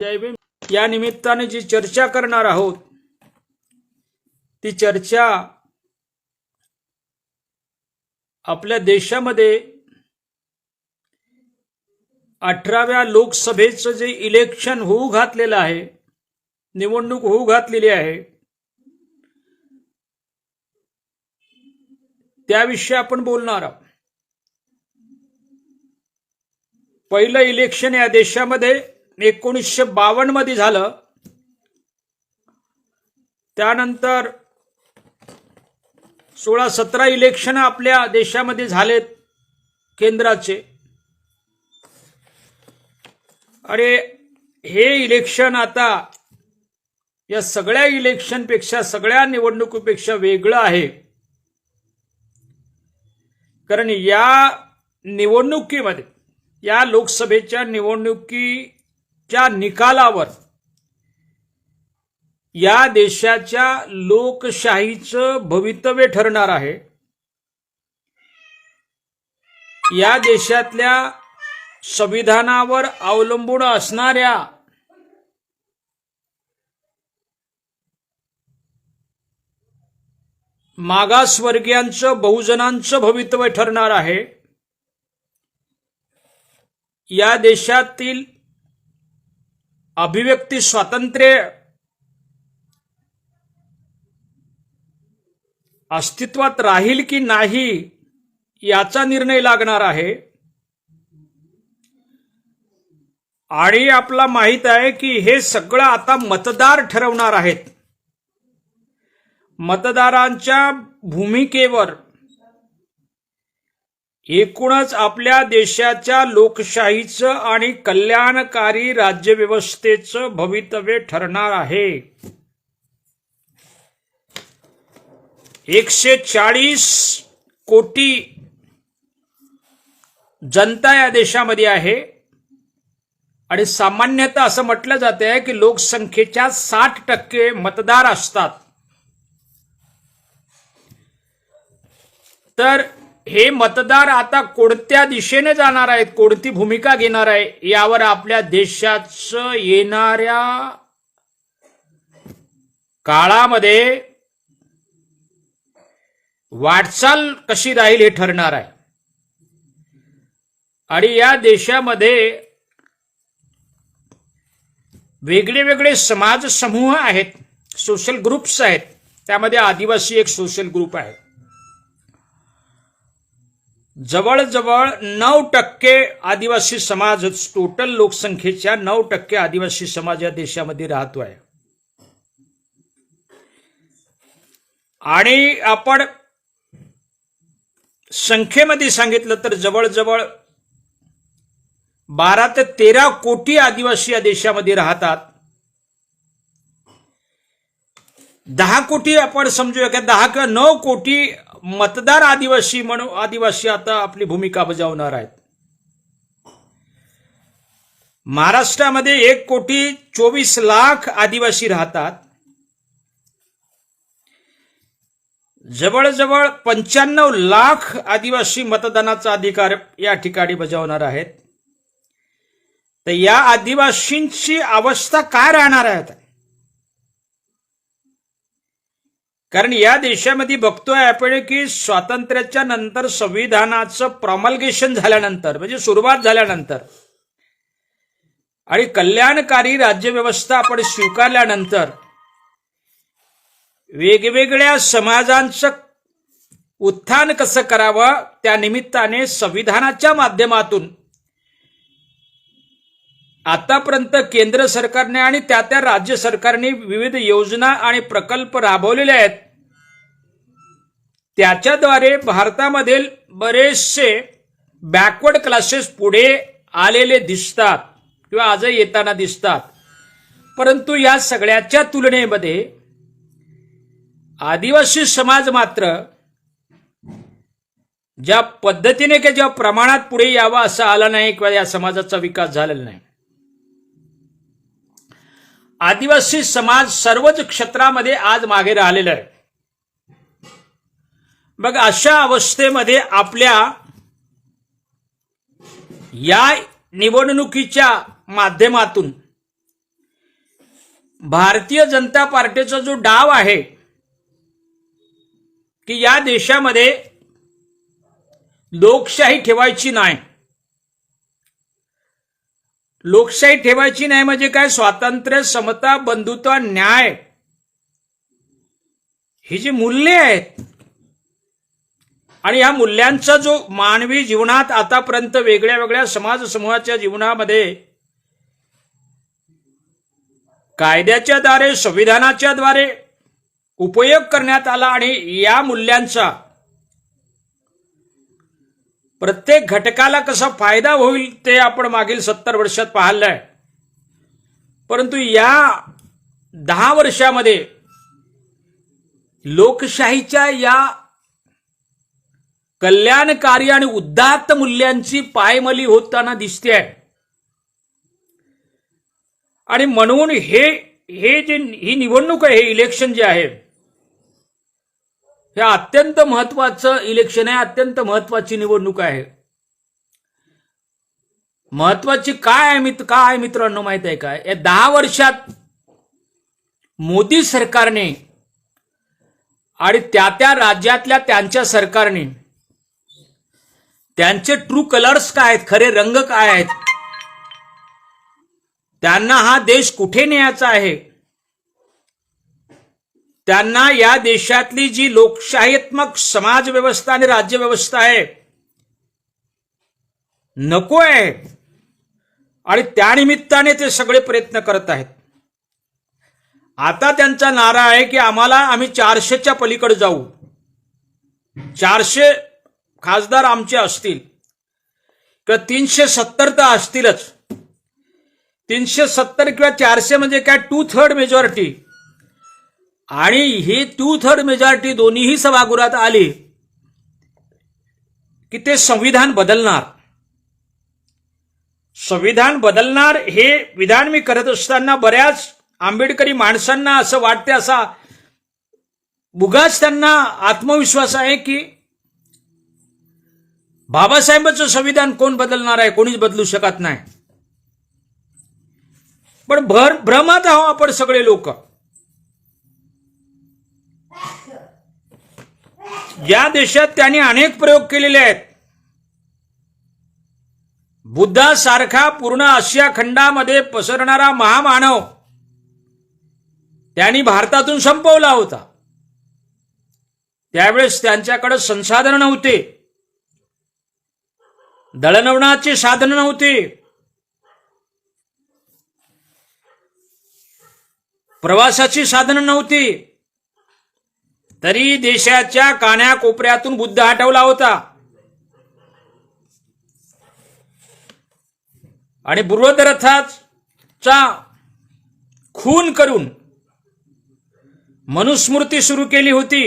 जय भीम। या निमित्ताने जी चर्चा करणार आहोत ती चर्चा आपल्या देशामध्ये 18व्या लोकसभेचं जे इलेक्शन होऊ घातलेलं आहे, निवडणूक होऊ घातलेली आहे, त्याविषयी आपण बोलणार आहोत। पहिलं इलेक्शन या देशामध्ये 1952 मध्ये झालं। त्यानंतर 16-17 इलेक्शन आपल्या देशामध्ये झालेत केंद्राचे। अरे हे इलेक्शन आता या सगळ्या इलेक्शनपेक्षा, सगळ्या निवडणुकीपेक्षा वेगळं आहे, कारण या निवडणुकीमध्ये, या लोकसभेच्या निवडणुकीच्या निकालावर या देशाच्या लोकशाहीचं भवितव्य ठरणार आहे। या देशातल्या संविधानावर अवलंबून असणाऱ्या मागासवर्गीयांचं, बहुजनांचं भवितव्य ठरणार आहे। या देशातील अभिव्यक्ती स्वातंत्र्य अस्तित्वात राहील की नाही याचा निर्णय लागणार आहे। आणि आपला माहित आहे की हे सगळं आता मतदार ठरवणार आहेत। मतदारांच्या भूमिकेवर एकूणच आपल्या देशाच्या लोकशाहीचं आणि कल्याणकारी राज्यव्यवस्थेचं भवितव्य ठरणार आहे। 140 कोटी जनता या देशामध्ये आहे आणि सामान्यतः असं म्हटलं जाते की लोकसंख्येच्या 60% मतदार असतात। तर हे मतदार आता कोणत्या दिशेने जाणार आहेत, कोणती भूमिका घेणार आहे, यावर आपल्या देशाचं येणाऱ्या काळामध्ये वाटचाल कशी राहील हे ठरणार आहे। आणि या देशामध्ये वेगळे वेगळे समाज समूह आहेत, सोशल ग्रुप्स आहेत। त्यामध्ये आदिवासी एक सोशल ग्रुप आहे। जवळजवळ 9% आदिवासी समाज, टोटल लोकसंख्येच्या 9% आदिवासी समाज या देशामध्ये राहतोय। आणि आपण संख्येमध्ये सांगितलं तर जवळजवळ 12 ते 13 कोटी आदिवासी या देशामध्ये राहतात। 10 कोटी आपण समजूया की 10 किंवा 9 कोटी मतदार आदिवासी म्हणून आदिवासी आता आपली भूमिका बजावणार आहेत। महाराष्ट्रामध्ये 1,24,00,000 आदिवासी राहतात। जवळजवळ 95 लाख आदिवासी मतदानाचा अधिकार या ठिकाणी बजावणार आहेत। तर या आदिवासींची अवस्था काय राहणार आहे? कारण या देशामध्ये बघतोय आपण की स्वातंत्र्याच्या नंतर, संविधानाचं प्रॉमल्गेशन झाल्यानंतर, म्हणजे सुरुवात झाल्यानंतर आणि कल्याणकारी राज्यव्यवस्था आपण स्वीकारल्यानंतर वेगवेगळ्या समाजांचं उत्थान कसं करावं, त्या निमित्ताने संविधानाच्या माध्यमातून आतापर्यंत केंद्र सरकारने आणि त्या राज्य सरकारने विविध योजना आणि प्रकल्प राबवलेले आहेत। त्याच्याद्वारे भारतामधील बरेचसे बॅकवर्ड क्लासेस पुढे आलेले दिसतात किंवा आजही येताना दिसतात। परंतु या सगळ्याच्या तुलनेमध्ये आदिवासी समाज मात्र ज्या पद्धतीने की ज्या प्रमाणात पुढे यावा असं आला नाही किंवा या समाजाचा विकास झालेला नाही। आदिवासी समाज सर्वच क्षेत्रामध्ये आज मागे राहिलेला आहे। मग अशा अवस्थेमध्ये आपल्या या निवडणुकीच्या माध्यमातून भारतीय जनता पार्टीचा जो डाव आहे की या देशामध्ये लोकशाही ठेवायची नाही. लोकशाही ठेवायची नाही म्हणजे काय? स्वातंत्र्य, समता, बंधुत्व, न्याय ही जी मूल्ये आहेत आणि या मूल्यांचा जो मानवी जीवनात आतापर्यंत वेगळ्या वेगळ्या समाज समूहाच्या जीवनामध्ये कायद्याच्या द्वारे, संविधानाच्या द्वारे उपयोग करण्यात आला आणि या मूल्यांचा प्रत्येक घटकाला कसा फायदा होईल ते आपण मागील 70 वर्षात पाहिलंय. परंतु या 10 वर्षामध्ये लोकशाहीच्या या कल्याणकारी आणि उदात्त मूल्यांची पायमली होताना दिसते आहे. आणि म्हणून ही निवडणूक आहे, हे इलेक्शन जे आहे, हे अत्यंत महत्वाचं इलेक्शन आहे, अत्यंत महत्वाची निवडणूक आहे. महत्वाची काय आहे मित्रांनो माहित आहे काय? या 10 वर्षात मोदी सरकारने आणि त्या राज्यातल्या त्यांच्या सरकारने त्यांचे ट्रू कलर्स काय आहेत, खरे रंग काय आहेत, त्यांना हा देश कुठे न्यायचा आहे, त्यांना या देशातली जी लोकशाहीत्मक समाज व्यवस्था आणि राज्य व्यवस्था आहे नको आहे आणि त्यानिमित्ताने ते सगळे प्रयत्न करत आहेत. आता त्यांचा नारा आहे की आम्ही 400च्या पलीकडे जाऊ. 400 खासदार आमचे असतील किंवा 370 तर असतीलच. 370 किंवा 400 म्हणजे काय? 2/3 मेजॉरिटी. आणि ही 2/3 मेजॉरिटी दोन्हीही सभागृहात आली की ते संविधान बदलणार. संविधान बदलणार हे विधान मी करत असताना बऱ्याच आंबेडकरी माणसांना असं वाटते, असा उगाच त्यांना आत्मविश्वास आहे की बाबासाहेबांचं संविधान कोण बदलणार आहे, कोणीच बदलू शकत नाही. पण भ्रमात आहो आपण सगळे लोक. या देशात त्यांनी अनेक प्रयोग केलेले आहेत. बुद्धासारखा पूर्ण आशिया खंडामध्ये पसरणारा महामानव त्यांनी भारतातून संपवला होता. त्यावेळेस त्यांच्याकडे संसाधन नव्हते, दळणवळणाची साधन नव्हती, प्रवासाची साधन नव्हती, तरी देशाच्या कानाकोपऱ्यातून बुद्ध हटवला होता. आणि बृहद्रथाचा खून करून मनुस्मृती सुरू केली होती.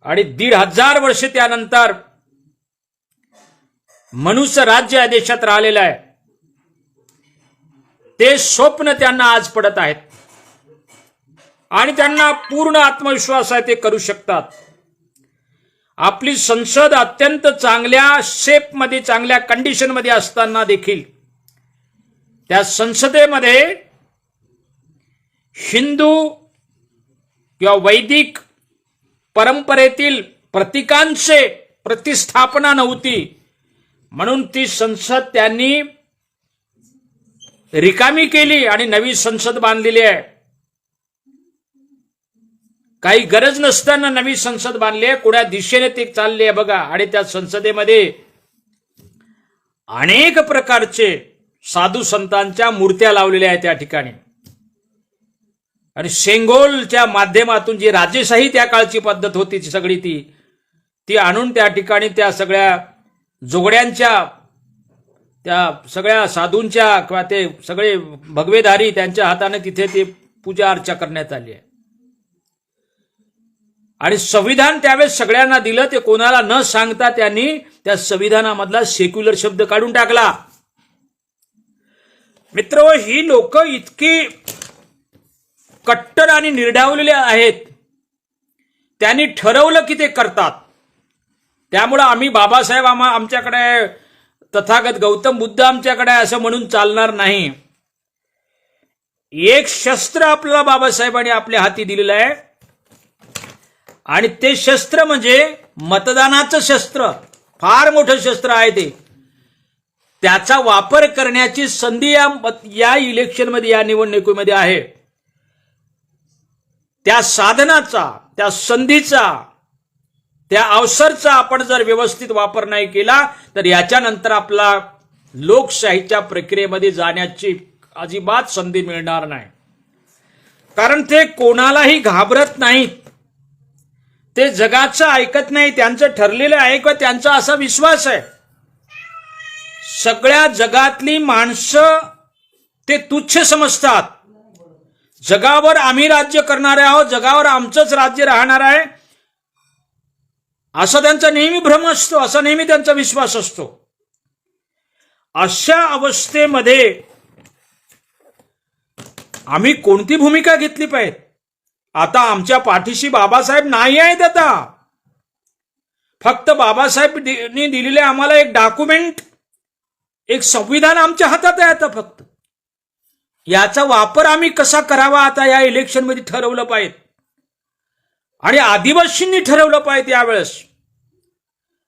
आणि 1500 वर्ष त्यानंतर मनुष्य राज्य या देशात राहिलेलं आहे. ते स्वप्न त्यांना आज पडत आहेत आणि त्यांना पूर्ण आत्मविश्वास आहे ते करू शकतात. आपली संसद अत्यंत चांगल्या शेपमध्ये, चांगल्या कंडिशनमध्ये असताना देखील त्या संसदेमध्ये हिंदू किंवा वैदिक परंपरेतील प्रतीकांचे प्रतिस्थापना नव्हती. म्हणून ती संसद त्यांनी रिकामी केली आणि नवी संसद बांधलेली आहे. काही गरज नसताना नवी संसद बांधली आहे. कोणत्या दिशेने ते चालले आहे बघा. आणि त्या संसदेमध्ये अनेक प्रकारचे साधू संतांच्या मूर्त्या लावलेल्या आहेत त्या ठिकाणी. आणि शेंगोलच्या माध्यमातून जी राजेशाही त्या काळची पद्धत होती सगळी ती आणून त्या ठिकाणी त्या सगळ्या जोगड्यांच्या, त्या सगळ्या साधूंच्या किंवा ते सगळे भगवेधारी त्यांच्या हाताने तिथे ते पूजा अर्चा करण्यात आली आहे. आणि संविधान त्यावेळेस सगळ्यांना दिलं. ते कोणाला न सांगता त्यांनी त्या संविधानामधला सेक्युलर शब्द काढून टाकला. मित्र, ही लोक इतकी कट्टर आणि निर्डावलेले आहेत, त्यांनी ठरवलं की ते करतात. त्यामुळे आम्ही बाबासाहेब आमच्याकडे, तथागत गौतम बुद्ध आमच्याकडे असं म्हणून चालणार नाही. एक शस्त्र आपल्याला बाबासाहेबांनी आपल्या हाती दिलेलं आहे आणि ते शस्त्र म्हणजे मतदानाचं शस्त्र. फार मोठं शस्त्र आहे ते. त्याचा वापर करण्याची संधी या इलेक्शनमध्ये, या निवडणुकीमध्ये आहे. त्या साधनाचा, त्या संधीचा, त्या अवसरचा आपण जर व्यवस्थित वापर नाही केला तर याच्यानंतर आपला लोकशाहीच्या प्रक्रियेमध्ये जाण्याची अजिबात संधी मिळणार नाही. कारण ते कोणालाही घाबरत नाहीत. ते जगाचं ऐकत नाही. त्यांचं ठरलेलं आहे किंवा त्यांचा असा विश्वास आहे. सगळ्या जगातली माणसं ते तुच्छ समजतात. जगावर आम्ही राज्य करणारे आहोत, जगावर आमचंच राज्य राहणार आहे, असा त्यांचा नेहमी भ्रम असतो, असा नेहमी त्यांचा विश्वास असतो. अशा अवस्थेमध्ये आम्ही कोणती भूमिका घेतली पाहिजे? आता आमच्या पाठीशी बाबासाहेब नाही आहेत. आता फक्त बाबासाहेबांनी दिलेले आम्हाला एक डॉक्युमेंट, एक संविधान आमच्या हातात आहे. आता फक्त याचा वापर आम्ही कसा करावा आता या इलेक्शनमध्ये ठरवलं पाहिजे. आणि आदिवासींनी ठरवलं पाहिजे. यावेळेस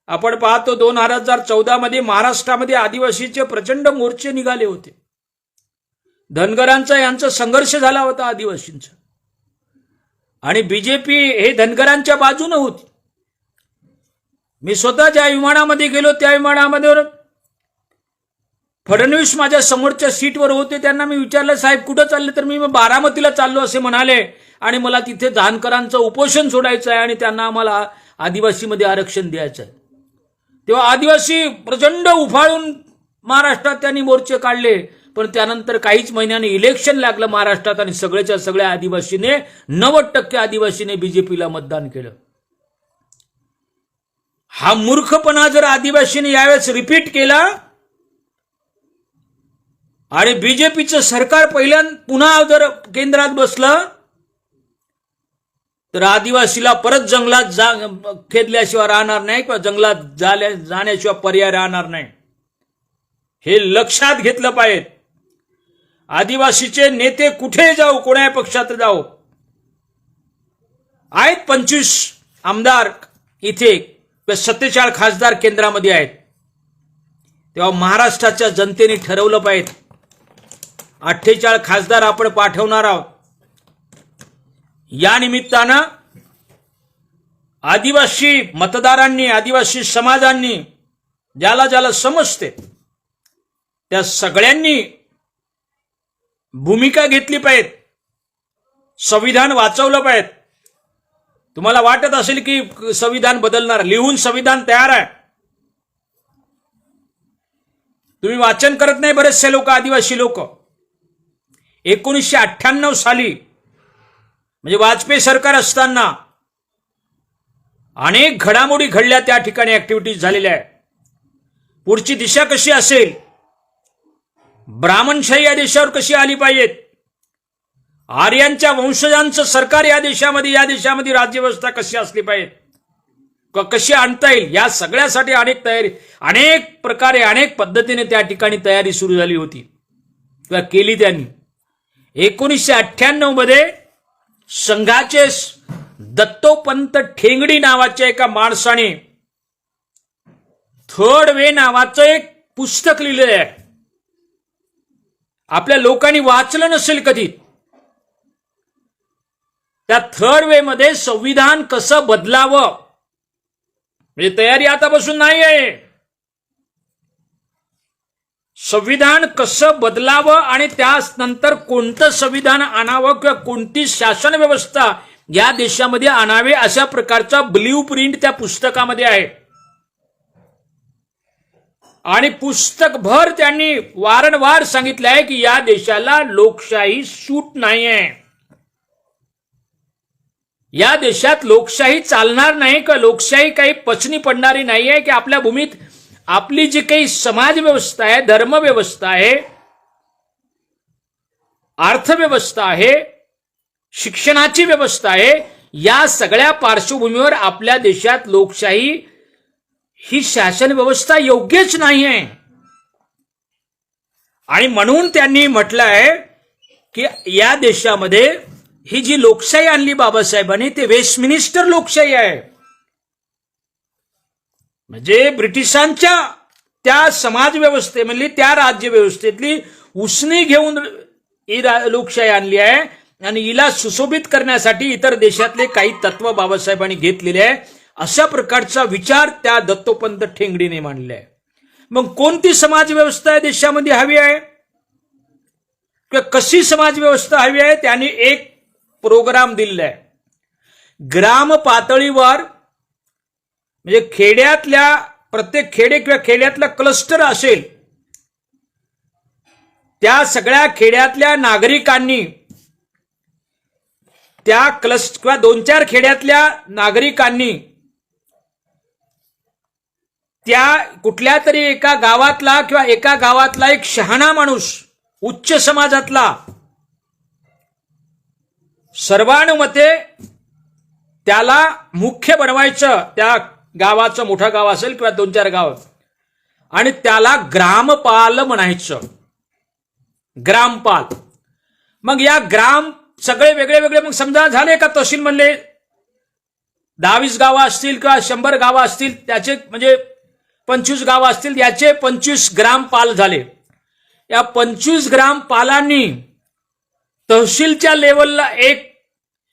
आपण पाहतो 2014 मध्ये महाराष्ट्रामध्ये आदिवासीचे प्रचंड मोर्चे निघाले होते. धनगरांचा यांचा संघर्ष झाला होता आदिवासींचा, आणि बीजेपी हे धनगरांच्या बाजूने होती. मी स्वतः ज्या विमानामध्ये गेलो त्या विमानामध्ये फडणवीस माझ्या समोरच्या सीटवर होते. त्यांना मी विचारलं, साहेब कुठं चालले? तर मी बारामतीला चाललो असे म्हणाले, आणि मला तिथे जानकरांचं उपोषण सोडायचं आहे आणि त्यांना आम्हाला आदिवासीमध्ये आरक्षण द्यायचं आहे. तेव्हा आदिवासी प्रचंड उफाळून महाराष्ट्रात त्यांनी मोर्चे काढले. पण त्यानंतर काहीच महिन्याने इलेक्शन लागलं महाराष्ट्रात आणि सगळ्याच्या सगळ्या आदिवासीने, 90% आदिवासीने बीजेपीला मतदान केलं. हा मूर्खपणा जर आदिवासीने यावेळेस रिपीट केला आणि बीजेपीचं सरकार पुन्हा जर केंद्रात बसलं तर आदिवासीला परत जंगलात खेदल्याशिवाय राहणार नाही किंवा जंगलात जाण्याशिवाय पर्याय राहणार नाही. हे लक्षात घेतलं पाहिजे. आदिवासीचे नेते कुठे जाऊ, कोणत्याही पक्षात जाऊ, आहेत 25 आमदार इथे, 47 खासदार केंद्रामध्ये आहेत. तेव्हा महाराष्ट्राच्या जनतेने ठरवलं पाहिजे 48 खासदार आपण पाठवणार आहोत. या निमित्तानं आदिवासी मतदारांनी, आदिवासी समाजांनी, ज्याला ज्याला समजते त्या सगळ्यांनी भूमिका घेतली पाहिजे. संविधान वाचवलं पाहिजे. तुम्हाला वाटत असेल की संविधान बदलणार, लिहून संविधान तयार आहे. तुम्ही वाचन करत नाही बरेचसे लोक, आदिवासी लोक. 1998 साली म्हणजे वाजपेयी सरकार असताना अनेक घडामोडी घडल्या, त्या ठिकाणी ऍक्टिव्हिटीज झालेल्या आहेत. पुढची दिशा कशी असेल, ब्राह्मणशाही या देशावर कशी आली पाहिजेत, आर्यांच्या वंशजांचं सरकार या देशामध्ये राज्यव्यवस्था कशी असली पाहिजे, कशी आणता येईल, या सगळ्यासाठी अनेक प्रकारे, अनेक पद्धतीने त्या ठिकाणी तयारी सुरू झाली होती किंवा केली त्यांनी. 1998 मध्ये संघाचे दत्तोपंत ठेंगडी नावाच्या एका माणसाने थर्ड वे नावाचं एक पुस्तक लिहिलेलं आहे. आपल्या लोकांनी वाचलं नसेल कधी. त्या थर्ड वे मध्ये संविधान कसं बदलावं म्हणजे तयारी आतापासून नाही आहे. संविधान कसं बदलावं आणि त्यानंतर कोणतं संविधान आणावं किंवा कोणती शासन व्यवस्था या देशामध्ये आणावे, अशा प्रकारचा ब्ल्यू प्रिंट त्या पुस्तकामध्ये आहे. आणि पुस्तकभर त्यांनी वारंवार सांगितलं आहे की या देशाला लोकशाही सूट नाहीये, या देशात लोकशाही चालणार नाही, का लोकशाही काही पचनी पडणारी नाहीये, की आपल्या भूमीत आपली जी काही समाज व्यवस्था आहे, धर्मव्यवस्था आहे, अर्थव्यवस्था आहे, शिक्षणाची व्यवस्था आहे, या सगळ्या पार्श्वभूमीवर आपल्या देशात लोकशाही ही शासन व्यवस्था योग्यच नाही आहे. आणि म्हणून त्यांनी म्हटलं आहे की या देशामध्ये ही जी लोकशाही आणली बाबासाहेबांनी ते वेस्टमिनिस्टर लोकशाही आहे. म्हणजे ब्रिटिशांच्या त्या समाज व्यवस्थेमधली त्या राज्य व्यवस्थेतली उसणी घेऊन ही लोकशाही आणली आहे आणि हिला सुशोभित करण्यासाठी इतर देशातले काही तत्व बाबासाहेबांनी घेतलेले आहे. अशा प्रकारचा विचार त्या दत्तोपंत ठेंगडीने मांडले आहे. मग कोणती समाज व्यवस्था या देशामध्ये हवी आहे किंवा कशी समाज व्यवस्था हवी आहे त्यांनी एक प्रोग्राम दिलेला आहे. ग्राम पातळीवर म्हणजे खेड्यातल्या प्रत्येक खेडे किंवा खेड्यातला क्लस्टर असेल त्या सगळ्या खेड्यातल्या नागरिकांनी त्या क्लस्टर किंवा 2-4 खेड्यातल्या नागरिकांनी त्या कुठल्या तरी एका गावातला किंवा एका गावातला एक शहाणा माणूस उच्च समाजातला सर्वानुमते त्याला मुख्य बनवायचं. त्या गावाचं मोठं गाव असेल किंवा 2-4 गाव आणि त्याला ग्रामपाल म्हणायचं. ग्रामपाल. मग या ग्राम सगळे वेगळे वेगळे मग समजा झाले का तहसील म्हणले 10-20 गावं असतील किंवा 100 गावं असतील त्याचे म्हणजे 25 गावं असतील याचे 25 ग्रामपाल झाले. या 25 ग्रामपालांनी तहसीलच्या लेवलला एक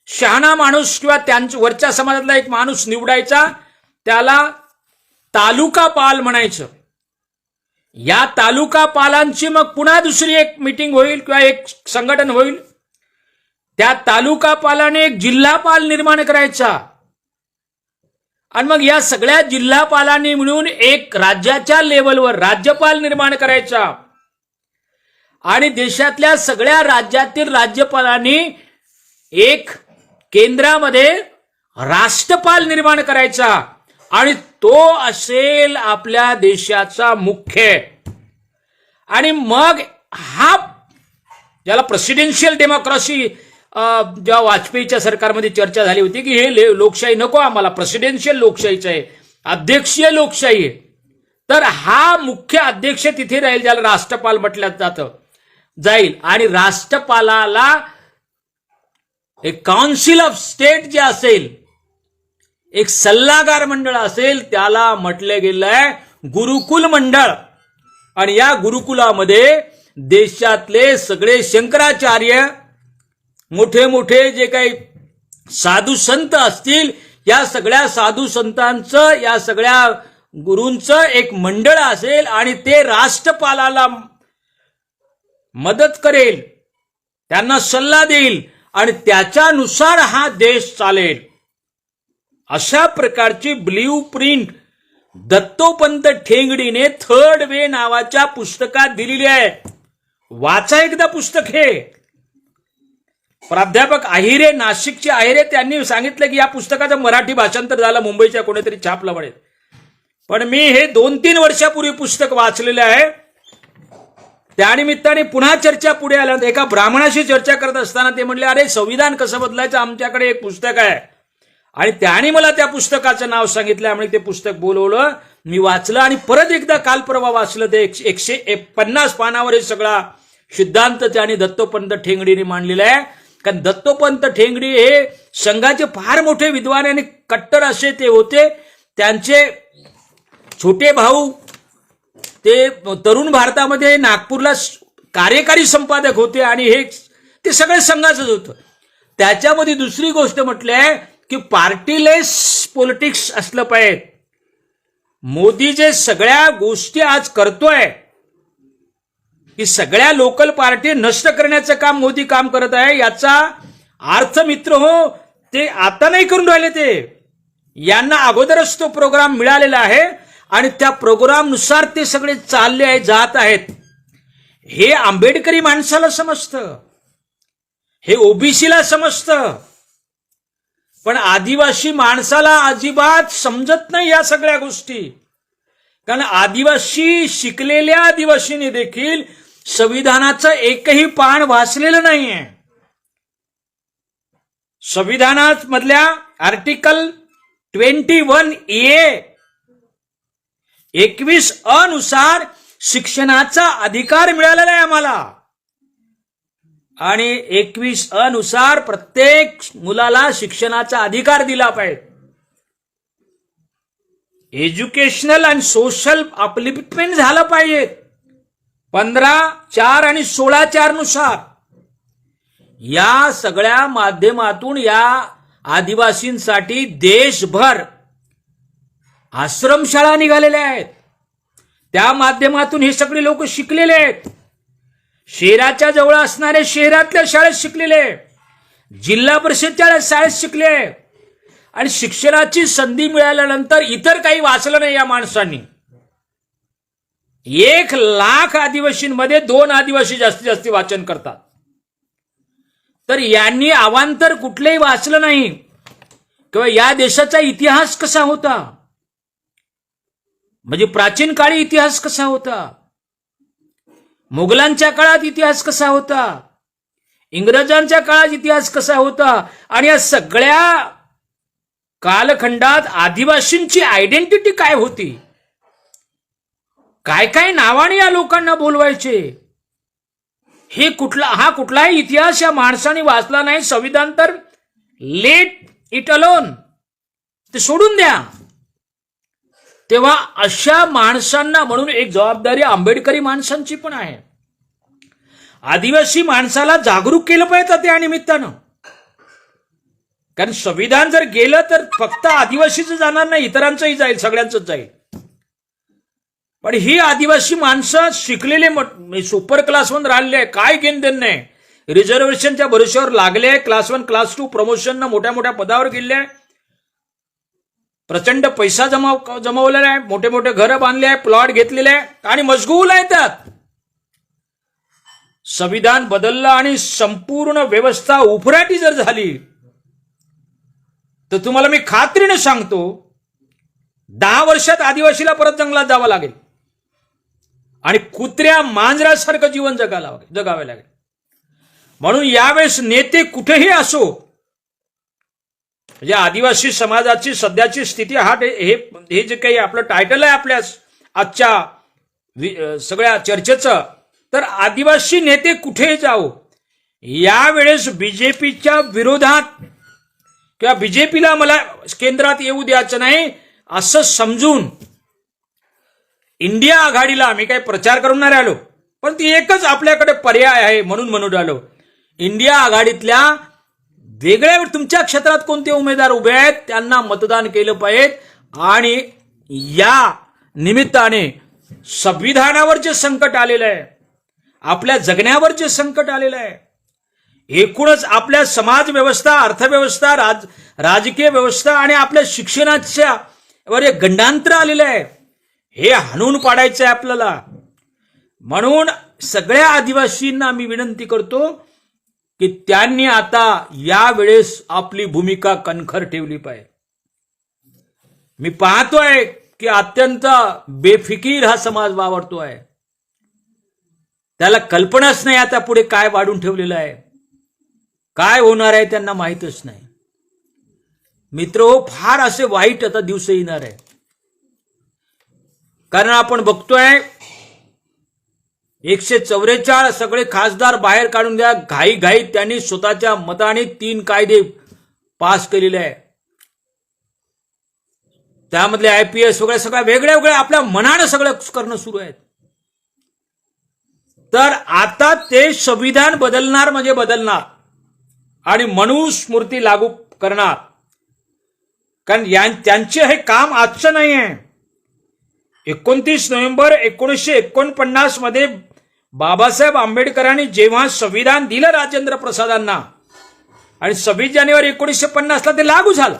शहाणा माणूस किंवा त्यांच्या वरच्या समाजातला एक माणूस निवडायचा. त्याला तालुका पाल म्हणायचं. या तालुका पालांची मग पुन्हा दुसरी एक मीटिंग होईल किंवा एक संघटन होईल. त्या तालुका पालाने एक जिल्हापाल निर्माण करायचा आणि मग या सगळ्या जिल्हापालांनी मिळून एक राज्याच्या लेवलवर राज्यपाल निर्माण करायचा आणि देशातल्या सगळ्या राज्यातील राज्यपालांनी एक केंद्रामध्ये राष्ट्रपाल निर्माण करायचा आणि तो असेल आपल्या देशाचा मुख्य. आणि मग हा ज्याला प्रेसिडेन्शियल डेमोक्रेसी जेव्हा वाजपेयीच्या सरकारमध्ये चर्चा झाली होती की हे लोकशाही नको आम्हाला प्रेसिडेन्शियल लोकशाहीच आहे अध्यक्षीय लोकशाही आहे. तर हा मुख्य अध्यक्ष तिथे राहील ज्याला राष्ट्रपाल म्हटलं जातं जाईल आणि राष्ट्रपालाला एक काउन्सिल ऑफ स्टेट जे असेल एक सल्लागार मंडळ असेल त्याला म्हटलं गेलं आहे गुरुकुल मंडळ. आणि या गुरुकुलामध्ये देशातले सगळे शंकराचार्य मोठे मोठे जे काही साधू संत असतील या सगळ्या साधू संतांचं या सगळ्या गुरूंचं एक मंडळ असेल आणि ते राष्ट्रपालाला मदत करेल त्यांना सल्ला देईल आणि त्याच्यानुसार हा देश चालेल. अशा प्रकारची ब्ल्यू प्रिंट दत्तोपंत ठेंगडीने थर्ड वे नावाच्या पुस्तकात दिलेली आहे. वाचा एकदा पुस्तक हे. प्राध्यापक आहिरे नाशिकचे आहिरे त्यांनी सांगितलं की या पुस्तकाचं मराठी भाषांतर झालं मुंबईच्या कोणीतरी छापलं म्हणे. पण मी हे 2-3 वर्षापूर्वी पुस्तक वाचलेलं आहे. त्यानिमित्ताने पुन्हा चर्चा पुढे आल्यानंतर एका ब्राह्मणाशी चर्चा करत असताना ते म्हणले अरे संविधान कसं बदलायचं आमच्याकडे एक पुस्तक आहे आणि त्याने मला त्या पुस्तकाचं नाव सांगितल्यामुळे ते पुस्तक बोलवलं मी वाचलं आणि परत एकदा काल परवा वाचलं. ते 150 पानावर हे सगळा सिद्धांत त्याने दत्तोपंत ठेंगडीने मांडलेला आहे. कारण दत्तोपंत ठेंगडी हे संघाचे फार मोठे विद्वान आणि कट्टर असे ते होते. त्यांचे छोटे भाऊ ते तरुण भारतामध्ये नागपूरला कार्यकारी संपादक होते आणि हे ते सगळे संघाचंच होतं. त्याच्यामध्ये दुसरी गोष्ट म्हटली आहे की पार्टीलेस पॉलिटिक्स असलं पाहिजे. मोदी जे सगळ्या गोष्टी आज करतोय की सगळ्या लोकल पार्टी नष्ट करण्याचं काम मोदी काम करत आहे याचा अर्थ मित्र हो ते आता नाही करून राहिले. ते यांना अगोदरच तो प्रोग्राम मिळालेला आहे आणि त्या प्रोग्रामनुसार ते सगळे चालले आहेत जात आहेत. हे आंबेडकरी माणसाला समजतं हे ओबीसीला समजतं पण आदिवासी माणसाला अजिबात समजत नाही या सगळ्या गोष्टी. कारण आदिवासी शिकलेल्या आदिवासीने देखील संविधानाचं एकही पान वाचलेलं नाहीये. संविधानात मधल्या आर्टिकल 21A 21 नुसार शिक्षणाचा अधिकार मिळालेला आहे आम्हाला. आणि 21 नुसार प्रत्येक मुलाला शिक्षणाचा अधिकार दिला पाहिजे. एज्युकेशनल आणि सोशल अपलिफ्टमेंट झालं पाहिजे 15/4 आणि 16/4 नुसार. या सगळ्या माध्यमातून या आदिवासींसाठी देशभर आश्रमशाळा निघालेल्या आहेत. त्या माध्यमातून हे सगळे लोक शिकलेले आहेत. शहराच्या जवळ असणारे शहरातल्या शाळेत शिकलेले, जिल्हा परिषदच्या शाळेत शिकले आणि शिक्षणाची संधी मिळाल्यानंतर इतर काही वाचलं नाही. या माणसांनी 1,00,000 आदिवासींमध्ये 2 आदिवासी जास्तीत जास्त वाचन करतात. तर यांनी अवांतर कुठलेही वाचलं नाही किंवा या देशाचा इतिहास कसा होता, म्हणजे प्राचीन काळी इतिहास कसा होता, मुघलांच्या काळात इतिहास कसा होता, इंग्रजांच्या काळात इतिहास कसा होता, आणि या सगळ्या कालखंडात आदिवासींची आयडेंटिटी काय होती, काय काय नावाने या लोकांना बोलवायचे, हे कुठलाही इतिहास या माणसाने वाचला नाही. संविधान तर लेट इट अलोन, ते सोडून द्या. तेव्हा अशा माणसांना, म्हणून एक जबाबदारी आंबेडकरी माणसांची पण आहे. आदिवासी माणसाला जागरूक केलं पाहिजे त्या निमित्तानं. कारण संविधान जर गेलं तर फक्त आदिवासीचं जाणार नाही, इतरांचंही जाईल, सगळ्यांचंच जाईल. पण ही आदिवासी माणसं शिकलेले सुपर क्लास 1 राहिले, काय घेण देण नाही. रिझर्वेशनच्या भरोश्यावर लागले, क्लास 1 क्लास 2 प्रमोशन मोठ्या मोठ्या पदावर गेले, प्रचंड पैसा जमवलेला आहे, मोठे मोठे घरं बांधले आहे, प्लॉट घेतलेले आहे आणि मशगूल आहे त्यात. संविधान बदललं आणि संपूर्ण व्यवस्था उफराटी जर झाली तर तुम्हाला मी खात्रीने सांगतो 10 वर्षात आदिवासीला परत जंगलात जावं लागेल आणि कुत्र्या मांजरासारखं जीवन जगावे लागेल. म्हणून यावेळेस नेते कुठेही असो, म्हणजे आदिवासी समाजाची सध्याची स्थिती, हे जे काही आपलं टायटल आहे आपल्या आजच्या सगळ्या चर्चेचं, तर आदिवासी नेते कुठेही जाओ, यावेळेस बीजेपीच्या विरोधात किंवा बीजेपीला मला केंद्रात येऊ द्यायचं नाही असं समजून इंडिया आघाडीला, आम्ही काही प्रचार करून नाही राहिलो, पण ती एकच आपल्याकडे पर्याय आहे म्हणून राहिलो. इंडिया आघाडीतल्या वेगळ्या तुमच्या क्षेत्रात कोणते उमेदवार उभे आहेत त्यांना मतदान केलं पाहिजे. आणि या निमित्ताने संविधानावर जे संकट आलेलं आहे, आपल्या जगण्यावर जे संकट आलेलं आहे, एकूणच आपल्या समाज व्यवस्था, अर्थव्यवस्था, राजकीय व्यवस्था आणि आपल्या शिक्षणाच्या वर एक गंडांतर आलेलं आहे, हे हाणून पाडायचं आहे आपल्याला. म्हणून सगळ्या आदिवासींना मी विनंती करतो की त्यांनी आता यावेळेस आपली भूमिका कणखर ठेवली पाहिजे. मी पाहतोय की अत्यंत बेफिकीर हा समाज वावरतोय. त्याला कल्पनाच नाही आता पुढे काय वाढून ठेवलेलं आहे, काय होणार आहे त्यांना माहीतच नाही. मित्र, फार असे वाईट आता दिवस येणार आहे. कारण आपण बघतोय 144 सगळे खासदार बाहेर काढून द्या, घाई त्यांनी स्वतःच्या मताने 3 कायदे पास केलेले आहे. त्यामधले IPS वगैरे सगळ्या वेगळ्या आपल्या मनानं सगळं करणं सुरू आहे. तर आता ते संविधान बदलणार म्हणजे बदलणार आणि मनुस्मृती लागू करणार. कारण त्यांचे हे काम आजचं नाही आहे. 29 नोव्हेंबर 1949 मध्ये बाबासाहेब आंबेडकरांनी जेव्हा संविधान दिलं राजेंद्र प्रसादांना आणि 26 जानेवारी 1950 ला ते लागू झालं.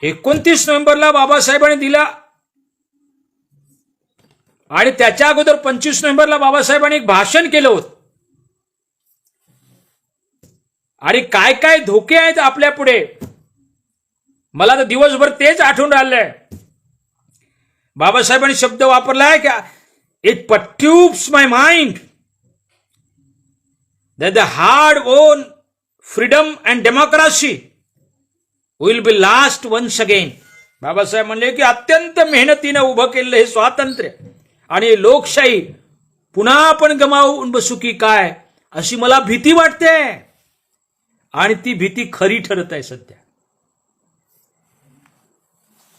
29 नोव्हेंबरला बाबासाहेबांनी दिला आणि त्याच्या अगोदर 25 नोव्हेंबरला बाबासाहेबांनी एक भाषण केलं होतं. आणि काय काय धोके आहेत आपल्या पुढे, मला तर दिवसभर तेच आठवून राहिलंय. बाबासाहेबांनी शब्द वापरलाय की it perturbs my mind that the hard-won freedom and democracy will be lost once again. Babasaheb म्हणले की अत्यंत मेहनतीने उभं केलेलं हे स्वातंत्र्य आणि लोकशाही पुन्हा आपण गमावून बसू की काय, अशी मला भीती वाटते. आणि ती भीती खरी ठरत आहे सध्या.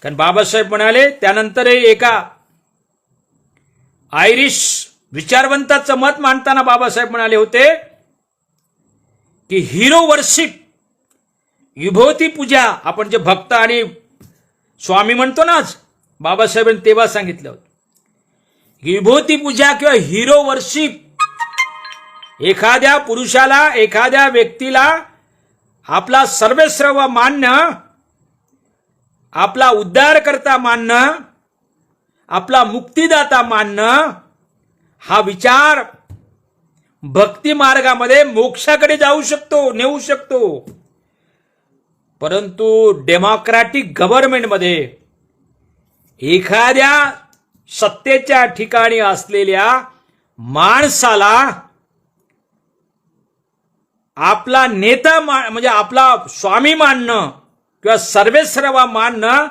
कारण बाबासाहेब म्हणाले, त्यानंतर एका आयरिश विचारवंताचं मत मांडताना बाबासाहेब म्हणाले होते की हिरो वर्शिप, विभूती पूजा, आपण जे भक्त आणि स्वामी म्हणतो ना, आज बाबासाहेबांनी तेव्हा सांगितलं होतं, विभूती पूजा किंवा हिरो वर्शिप, एखाद्या पुरुषाला, एखाद्या व्यक्तीला आपला सर्वस्व मानणं, आपला उद्धारकर्ता मानणं, आपला मुक्तिदाता मानणं, हा विचार भक्ती मार्गामध्ये मोक्षाकडे जाऊ शकतो, नेऊ शकतो. परंतु डेमोक्रॅटिक गव्हर्नमेंटमध्ये एखाद्या सत्तेच्या ठिकाणी असलेल्या माणसाला आपला नेता म्हणजे आपला स्वामी मानणं किंवा सर्वेसर्वा मानणं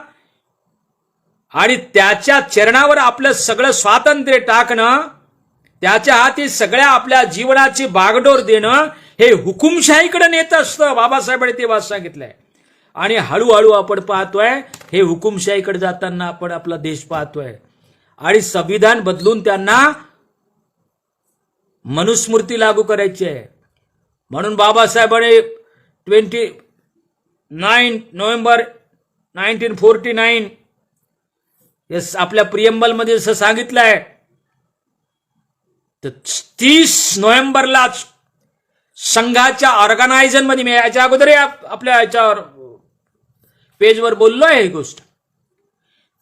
आणि त्याच्या चरणावर आपलं सगळं स्वातंत्र्य टाकणं, त्याच्या हाती सगळ्या आपल्या जीवनाची बागडोर देणं, हे हुकुमशाहीकडे नेत असतं. बाबासाहेबांनी तेव्हा सांगितलंय. आणि हळूहळू आपण पाहतोय हे हुकुमशाहीकडे जाताना आपण आपला देश पाहतोय. आणि संविधान बदलून त्यांना मनुस्मृती लागू करायची आहे. म्हणून बाबासाहेबांनी 29 नोव्हेंबर 1949 आपल्या प्रियम्बलमध्ये जसं सांगितलंय, तर 30 नोव्हेंबरलाच संघाच्या ऑर्गनायझेशन मध्ये, मी याच्या अगोदर आपल्या याच्यावर पेजवर बोललोय ही गोष्ट,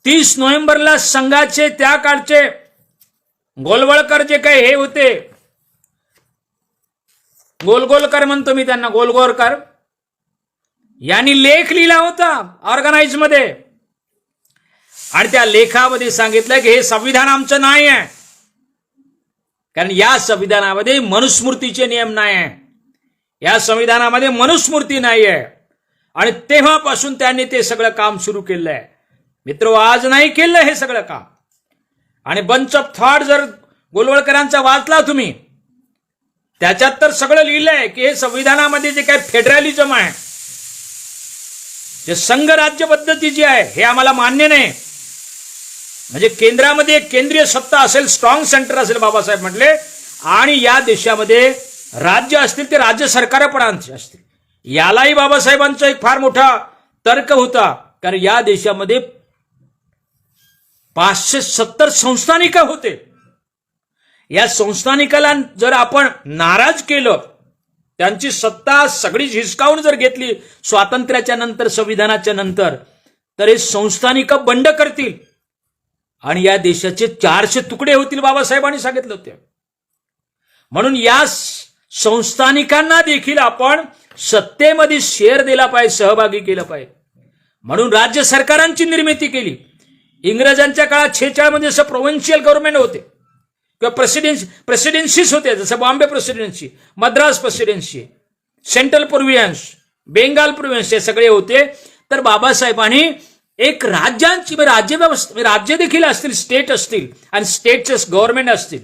30 नोव्हेंबरला संघाचे त्या काळचे गोलवळकर जे काही हे होते, गोलगोलकर म्हणतो मी त्यांना, गोलगोलकर यांनी लेख लिहिला होता ऑर्गनाइज मध्ये. आणि त्या लेखामध्ये सांगितलं की हे संविधान आमचं नाही आहे, कारण या संविधानामध्ये मनुस्मृतीचे नियम नाही आहे, या संविधानामध्ये मनुस्मृती नाही आहे. आणि तेव्हापासून त्यांनी ते सगळं काम सुरू केलंय. मित्र, आज नाही केलं हे सगळं काम. आणि बंच ऑफ थॉट जर गोलवळकरांचा वाचला तुम्ही, त्याच्यात तर सगळं लिहिलंय की हे संविधानामध्ये जे काही फेडरलिझम आहे, जे संघ राज्य पद्धती जी आहे, हे आम्हाला मान्य नाही. म्हणजे केंद्रामध्ये एक केंद्रीय सत्ता असेल, स्ट्रॉंग सेंटर असेल, बाबासाहेब म्हटले, आणि या देशामध्ये राज्य असतील ते राज्य सरकार पण असतील. यालाही बाबासाहेबांचा एक फार मोठा तर्क होता, कारण या देशामध्ये 570 संस्थानिका होते. या संस्थानिकाला जर आपण नाराज केलं, त्यांची सत्ता सगळी हिसकावून जर घेतली स्वातंत्र्याच्या नंतर, संविधानाच्या नंतर, तर हे संस्थानिका बंड करतील आणि या देशाचे 400 तुकडे होतील, बाबासाहेबांनी सांगितलं होते. म्हणून या संस्थानिकांना देखील आपण सत्तेमध्ये शेअर दिला पाहिजे, सहभागी केलं पाहिजे. म्हणून राज्य सरकारांची निर्मिती केली. इंग्रजांच्या काळात 46 मध्ये जसं प्रोव्हिन्शियल गव्हर्नमेंट होते किंवा प्रेसिडेन्सीज होते, जसं Bombay presidency, Madras presidency, central province, Bengal province, हे सगळे होते. तर बाबासाहेबांनी एक राज्यांची राज्यव्यवस्था, राज्य देखील असतील, स्टेट असतील आणि स्टेटचे गव्हर्नमेंट असतील.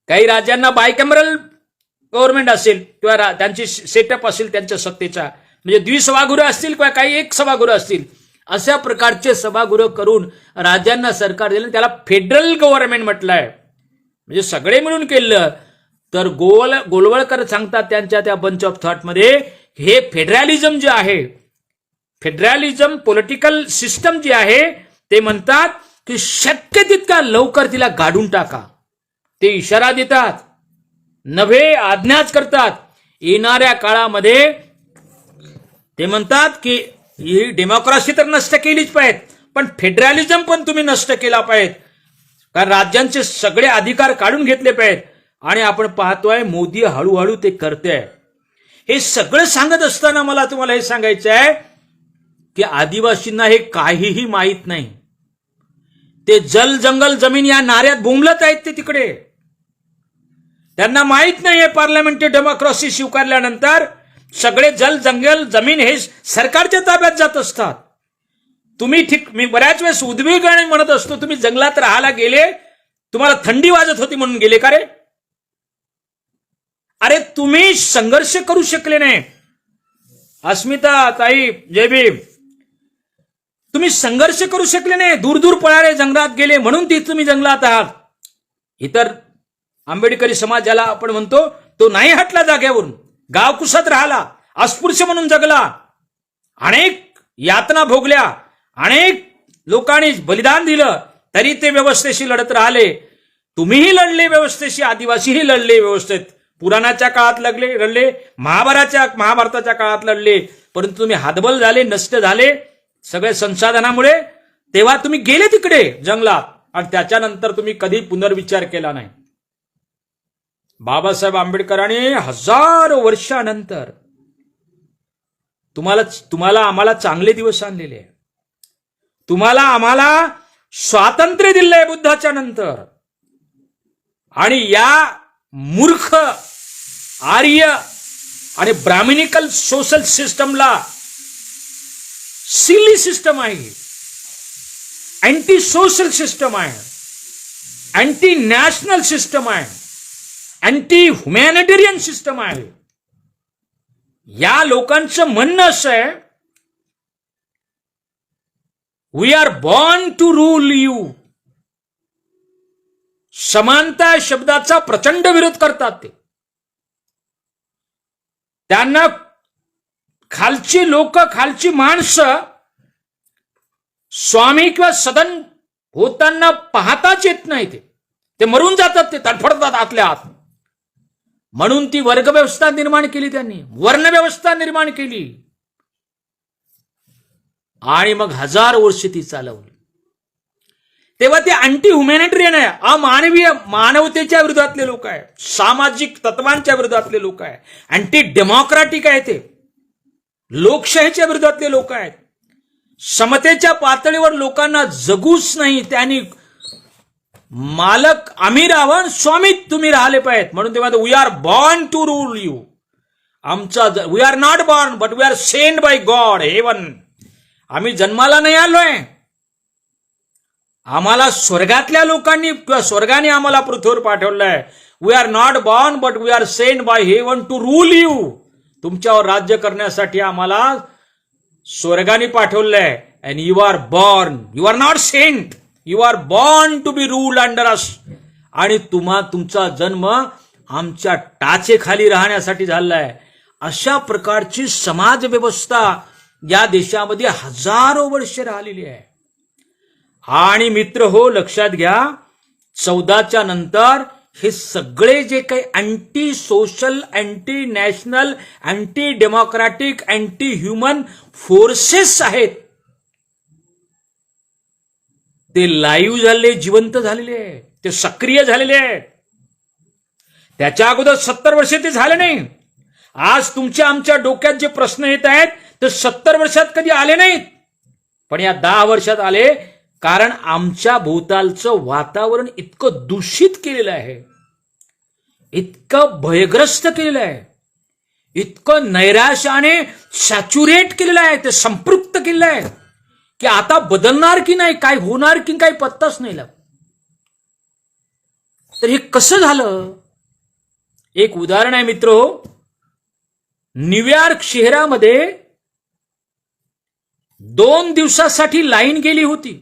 काही राज्यांना बायकॅमरल गव्हर्नमेंट असेल किंवा त्यांची सेटअप असेल त्यांच्या सत्तेचा, म्हणजे द्विसभागृह असतील किंवा काही एक सभागृह असतील, अशा प्रकारचे सभागृह करून राज्यांना सरकार दिलं, त्याला फेडरल गव्हर्नमेंट म्हटलंय. म्हणजे सगळे मिळून केलं. तर गोलवळकर सांगतात त्यांच्या त्या बंच ऑफ थॉट मध्ये, हे फेडरलिझम जे आहे, फेडरलिझम पॉलिटिकल सिस्टम जी आहे, ते म्हणतात की शक्य तितका लवकर तिला गाडून टाका. ते इशारा देतात, नव्हे आज्ञाच करतात. येणाऱ्या काळामध्ये ते म्हणतात की ही डेमोक्रेसी तर नष्ट केलीच पाहिजे, पण फेडरलिझम पण तुम्ही नष्ट केला पाहिजे, कारण राज्यांचे सगळे अधिकार काढून घेतले पाहिजेत. आणि आपण पाहतोय मोदी हळूहळू ते करते. हे सगळं सांगत असताना मला तुम्हाला हे सांगायचं आहे की आदिवासींना हे काहीही माहीत नाही. ते जल जंगल जमीन या नाऱ्यात बोंबलत आहेत ते तिकडे. त्यांना माहीत नाही पार्लमेंटरी डेमोक्रेसी स्वीकारल्यानंतर सगळे जल जंगल जमीन हे सरकारच्या ताब्यात जात असतात. तुम्ही मी बऱ्याच वेळेस उद्विग्न म्हणत असतो, तुम्ही जंगलात राहायला गेले, तुम्हाला थंडी वाजत होती म्हणून गेले का रे? तुम्ही संघर्ष करू शकले नाही. अस्मिता ताई जय भीम, तुम्ही संघर्ष करू शकले नाही, दूर दूर पळाले, जंगलात गेले, म्हणून ती तुम्ही जंगलात आहात. इतर आंबेडकरी समाज ज्याला आपण म्हणतो तो नाही हटला जाग्यावरून, गाव कुसत राहिला, अस्पृश्य म्हणून जगला, अनेक यातना भोगल्या, अनेक लोकांनी बलिदान दिलं, तरी ते व्यवस्थेशी लढत राहिले. तुम्हीही लढले व्यवस्थेशी, आदिवासीही लढले व्यवस्थेत, पुराणाच्या काळात लढले, महाभारताच्या काळात लढले, परंतु तुम्ही हातबल झाले, नष्ट झाले सगळे संसाधनामुळे. तेव्हा तुम्ही गेले तिकडे जंगलात आणि त्याच्यानंतर तुम्ही कधी पुनर्विचार केला नाही. बाबासाहेब आंबेडकरांनी हजारो वर्षानंतर तुम्हाला आम्हाला चांगले दिवस आणलेले आहे. तुम्हाला आम्हाला स्वातंत्र्य दिलंय बुद्धाच्या नंतर. आणि या मूर्ख आर्य आणि ब्राह्मणिकल सोशल सिस्टमला सिली सिस्टम आहे, अँटी सोशल सिस्टम आहे, अँटी नॅशनल सिस्टम आहे, अँटी ह्युमॅनिटेरियन सिस्टम आहे. या लोकांचं म्हणणं असं आहे, we are born to rule you. समानता शब्दाचा प्रचंड विरोध करतात ते. त्यांना खालची लोक, खालची माणसं स्वामी किंवा सदन होताना पाहताच येत नाही. ते मरून जातात, ते तडफडतात आतल्या आत. म्हणून ती वर्गव्यवस्था निर्माण केली त्यांनी, वर्णव्यवस्था निर्माण केली आणि मग 1000 वर्ष ती चालवली. तेव्हा ते अँटी ह्युमॅनिटेरियन आहे, अमानवीय, मानवतेच्या विरोधातले लोक आहे, सामाजिक तत्वांच्या विरोधातले लोक आहे, अँटी डेमोक्रॅटिक आहे, ते लोकशाहीच्या विरोधातले लोक आहेत. समतेच्या पातळीवर लोकांना जगूच नाही, त्यांनी मालक आम्ही राहावं, स्वामी तुम्ही राहिले पाहिजेत. म्हणून तेव्हा we are born to rule you. आमचा we are not born but we are send by God heaven. आम्ही जन्माला नाही आलोय, आम्हाला स्वर्गातल्या लोकांनी किंवा स्वर्गाने आम्हाला पृथ्वीवर पाठवलंय. We are not born but we are send by heaven to rule you. तुमच्यावर राज्य करण्यासाठी आम्हाला स्वर्गाने पाठवलंय. And you are born, you are not sent, you are born to be rule under us. आणि तुमचा जन्म आमच्या टाचेखाली राहण्यासाठी झालाय. अशा प्रकारची समाज व्यवस्था या देशामध्ये हजारो वर्ष राहिलेली आहे. आणि मित्र हो, लक्षात घ्या, 14च्या नंतर हे सगळे जे काही anti social, anti national, anti democratic, anti human forces आहेत, ते लाईव्ह झालेले, जिवंत झालेले आहेत, ते सक्रिय झालेले आहेत. त्याच्या अगोदर 70 वर्ष ते झाले नाही. आज तुमच्या आमच्या डोक्यात जे प्रश्न येत आहेत ते 70 वर्षात कधी आले नाहीत, पण या 10 वर्षात आले. कारण आमच्या भोवतालचं वातावरण इतकं दूषित केलेलं आहे, इतकं भयग्रस्त केलेलं आहे, इतकं नैराश्याने सॅच्युरेट केलेलं आहे, ते संपृक्त केलेलं आहे की आता बदलणार की नाही, काय होणार की काही पत्ताच नाही लागत. तर हे कसं झालं? एक उदाहरण आहे मित्र हो. न्यूयॉर्क शहरामध्ये 2 दिवसासाठी लाईन गेली होती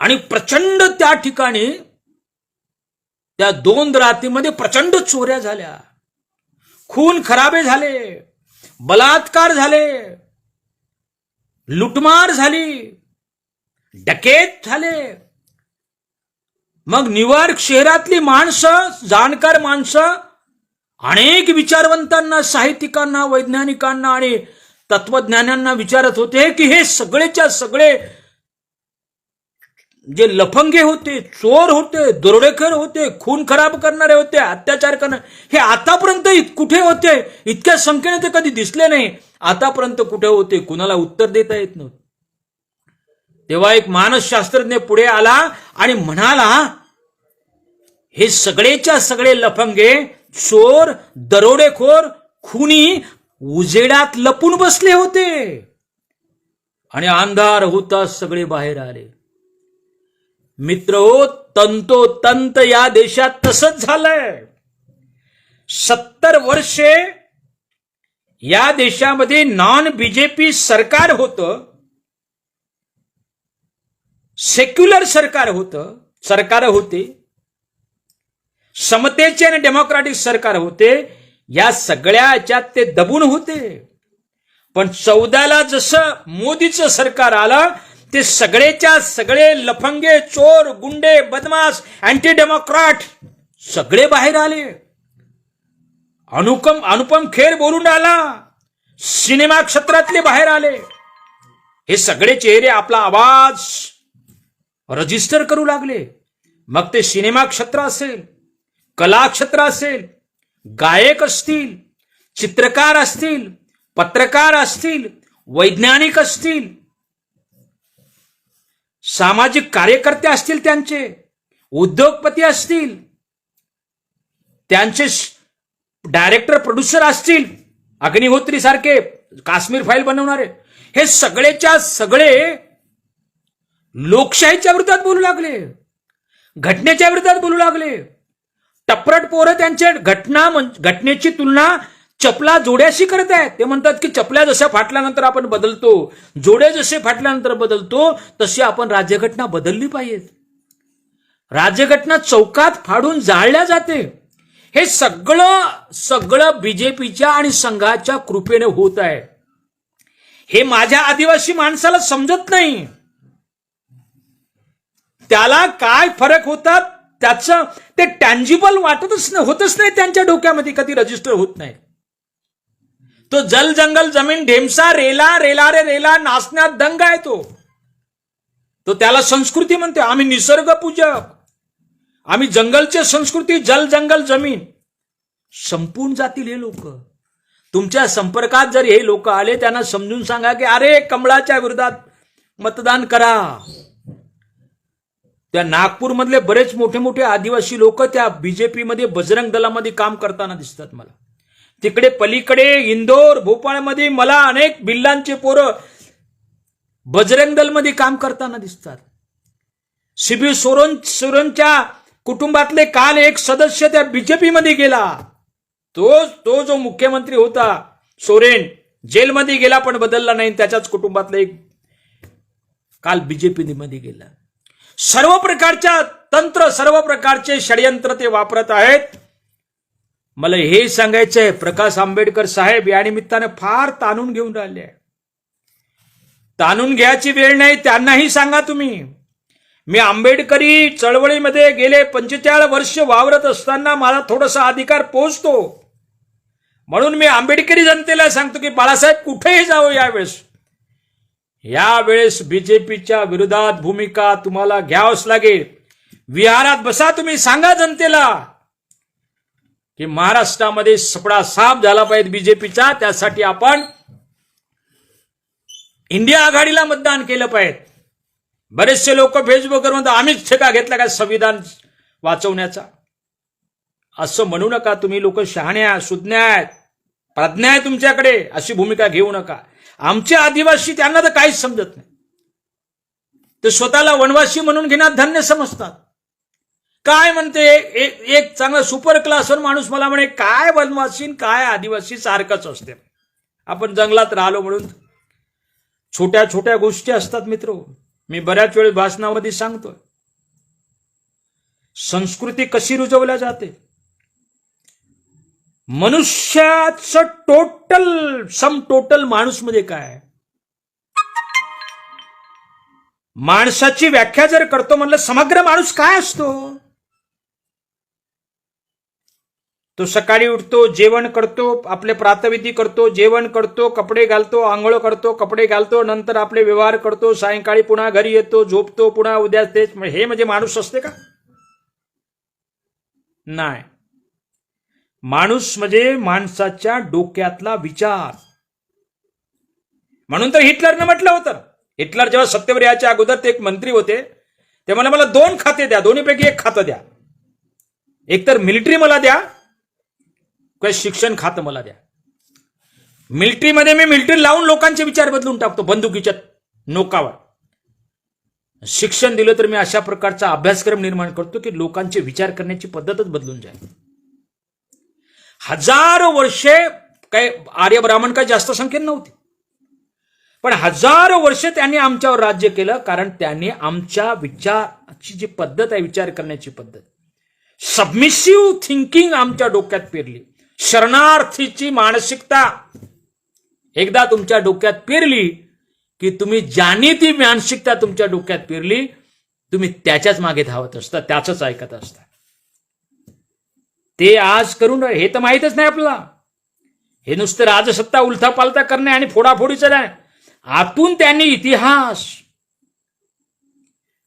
आणि प्रचंड त्या ठिकाणी त्या 2 रात्रीमध्ये प्रचंड चोऱ्या झाल्या, खून खराबे झाले, बलात्कार झाले, लुटमार झाली, डकेत झाले. मग न्यूयॉर्क शहरातली माणसं, जाणकार माणसं, अनेक विचारवंतांना, साहित्यिकांना, वैज्ञानिकांना आणि तत्वज्ञानांना विचारत होते की हे सगळेच्या सगळे जे लफंगे होते, चोर होते, दरोडेखोर होते, खून खराब करणारे होते, अत्याचार करणारे, हे आतापर्यंत कुठे होते? इतक्या संख्येने ते कधी दिसले नाही. आतापर्यंत कुठे होते? कुणाला उत्तर देता येत नव्हतं. तेव्हा एक मानसशास्त्रज्ञ पुढे आला आणि म्हणाला, हे सगळेच्या सगळे लफंगे, चोर, दरोडेखोर, खूनी उजेडात लपून बसले होते आणि अंधार होता सगळे बाहेर आले. मित्र हो, तंतोतंत या देशात तसंच झालंय. 70 वर्षे या देशामध्ये नॉन बीजेपी सरकार होतं, सेक्युलर सरकार होते, समतेचे आणि डेमोक्रेटिक सरकार होते. या सगळ्या याच्यात ते दबून होते. पण 14ला जसं मोदीचं सरकार आलं, ते सगळेच्या सगळे लफंगे, चोर, गुंडे, बदमाश, अँटी डेमोक्रॅट सगळे बाहेर आले. अनुपम खेर बोलून आला, सिनेमा क्षेत्रातले बाहेर आले. हे सगळे चेहरे आपला आवाज रजिस्टर करू लागले. मग ते सिनेमा क्षेत्र असेल, कला क्षेत्र असेल, गायक असतील, चित्रकार असतील, पत्रकार असतील, वैज्ञानिक असतील, सामाजिक कार्यकर्ते असतील, त्यांचे उद्योगपती असतील, त्यांचे डायरेक्टर प्रोड्युसर असतील, अग्निहोत्री सारखे काश्मीर फाईल बनवणारे, हे सगळेच्या सगळे लोकशाहीच्या विरोधात बोलू लागले, घटनेच्या विरोधात बोलू लागले. टपरट पोरं त्यांच्या घटनेची तुलना चपला जोड्याशी करत आहेत. ते म्हणतात की चपल्या जशा फाटल्यानंतर आपण बदलतो, जोडे जसे फाटल्यानंतर बदलतो, तशी आपण राज्यघटना बदलली पाहिजे. राज्यघटना चौकात फाडून जाळल्या जाते. हे सगळं बीजेपीच्या आणि संघाच्या कृपेने होत आहे. हे माझ्या आदिवासी माणसाला समजत नाही. त्याला काय फरक होतात त्याचं ते टँजिबल होतच नाही, त्यांच्या डोक्यामध्ये कधी रजिस्टर होत नाही. तो जल जंगल जमीन ढेमसा रेला रे रेला नाचण्यात दंग आहे. तो त्याला संस्कृती म्हणते. आम्ही निसर्ग पूजक, आम्ही जंगलचे संस्कृती, जल जंगल जमीन. संपून जातील हे लोक. तुमच्या संपर्कात जर हे लोक आले, त्यांना समजून सांगा की अरे कमळाच्या विरोधात मतदान करा. त्या नागपूरमधले बरेच मोठे मोठे आदिवासी लोक त्या बीजेपी मध्ये बजरंग दलामध्ये काम करताना दिसतात मला. तिकडे पलीकडे इंदोर, भोपाळमध्ये मला अनेक बिल्लांचे पोरं बजरंग दलमध्ये काम करताना दिसतात. शिबी सोरेनच्या कुटुंबातले काल एक सदस्य त्या बीजेपी मध्ये गेला. तो जो मुख्यमंत्री होता सोरेन, जेलमध्ये गेला पण बदलला नाही. त्याच्याच कुटुंबातला एक काल बीजेपी मध्ये गेला. सर्व प्रकारच्या तंत्र, सर्व प्रकारचे षडयंत्र ते वापरत आहेत. मला हे सांगायचंय, प्रकाश आंबेडकर साहेब या निमित्ताने फार ताणून घेऊन राहिले. ताणून घ्यायची वेळ नाही. त्यांनाही सांगा तुम्ही, मी आंबेडकरी चळवळीमध्ये गेले 45 वर्ष वावरत असताना मला थोडासा अधिकार पोहोचतो, म्हणून मी आंबेडकरी जनतेला सांगतो की बाळासाहेब कुठेही जावं, यावेळेस बीजेपीच्या विरोधात भूमिका तुम्हाला घ्यावंच लागेल. विहारात बसा, तुम्ही सांगा जनतेला की महाराष्ट्रामध्ये सपडा साफ झाला पाहिजे बीजेपीचा. त्यासाठी आपण इंडिया आघाडीला मतदान केलं पाहिजे. बरेचसे लोक फेसबुकवर म्हणतात आम्हीच ठेका घेतला का संविधान वाचवण्याचा. असं म्हणू नका. तुम्ही लोक शहाण्या, सुज्ञ, प्रज्ञा आहे तुमच्याकडे, अशी भूमिका घेऊ नका. आमचे आदिवासी, त्यांना तर काहीच समजत नाही. ते स्वतःला वनवासी म्हणून घेण्यात धन्य समजतात. काय म्हणते एक चांगला सुपर क्लासवर माणूस मला म्हणे, काय वनवासी काय आदिवासी सारखंच असते. आपण जंगलात राहिलो म्हणून छोट्या छोट्या गोष्टी असतात मित्र. मी बऱ्याच वेळेस भाषणामध्ये सांगतोय, संस्कृती कशी रुजवल्या जाते. मनुष्याचं टोटल माणूस मध्ये काय, माणसाची व्याख्या जर करतो म्हणलं, समग्र माणूस काय असतो. तो सकाळी उठतो, जेवण करतो, आपले प्रातःविधी करतो, जेवण करतो, कपडे घालतो, आंघोळ करतो, कपडे घालतो, नंतर आपले व्यवहार करतो, सायंकाळी पुन्हा घरी येतो, झोपतो, पुन्हा उद्या तेच. हे म्हणजे माणूस असते का? नाही. माणूस म्हणजे माणसाच्या डोक्यातला विचार. म्हणून तर हिटलरनं म्हटलं होतं, हिटलर जेव्हा सत्तेवर यायच्या अगोदर ते एक मंत्री होते, ते मला 2 खाते द्या, दोन्हीपैकी एक खातं द्या. एकतर मिलिटरी मला द्या किंवा शिक्षण खातं मला द्या. मिलिटरीमध्ये मी मिलिटरी लावून लोकांचे विचार बदलून टाकतो बंदुकीच्या नोकावर. शिक्षण दिलं तर मी अशा प्रकारचा अभ्यासक्रम निर्माण करतो की लोकांचे विचार करण्याची पद्धतच बदलून जाईल. हजारो वर्षे काय आर्य ब्राह्मण काय जास्त संख्येने नव्हते, पण हजारो वर्ष त्यांनी आमच्यावर राज्य केलं, कारण त्यांनी आमच्या विचाराची जी पद्धत आहे, विचार करण्याची पद्धत, सबमिसिव्ह थिंकिंग आमच्या डोक्यात पेरली. शरणार्थीची मानसिकता एकदा तुमच्या डोक्यात पेरली की तुम्ही ज्याने ती मानसिकता तुमच्या डोक्यात पेरली, तुम्ही त्याच्याच मागे धावत असता, त्याचंच ऐकत असता. ते आज करून हे तर माहीतच नाही आपल्याला. हे नुसतं राजसत्ता उलथापालथा करणे आणि फोडाफोडीचं नाही. आतून त्यांनी इतिहास,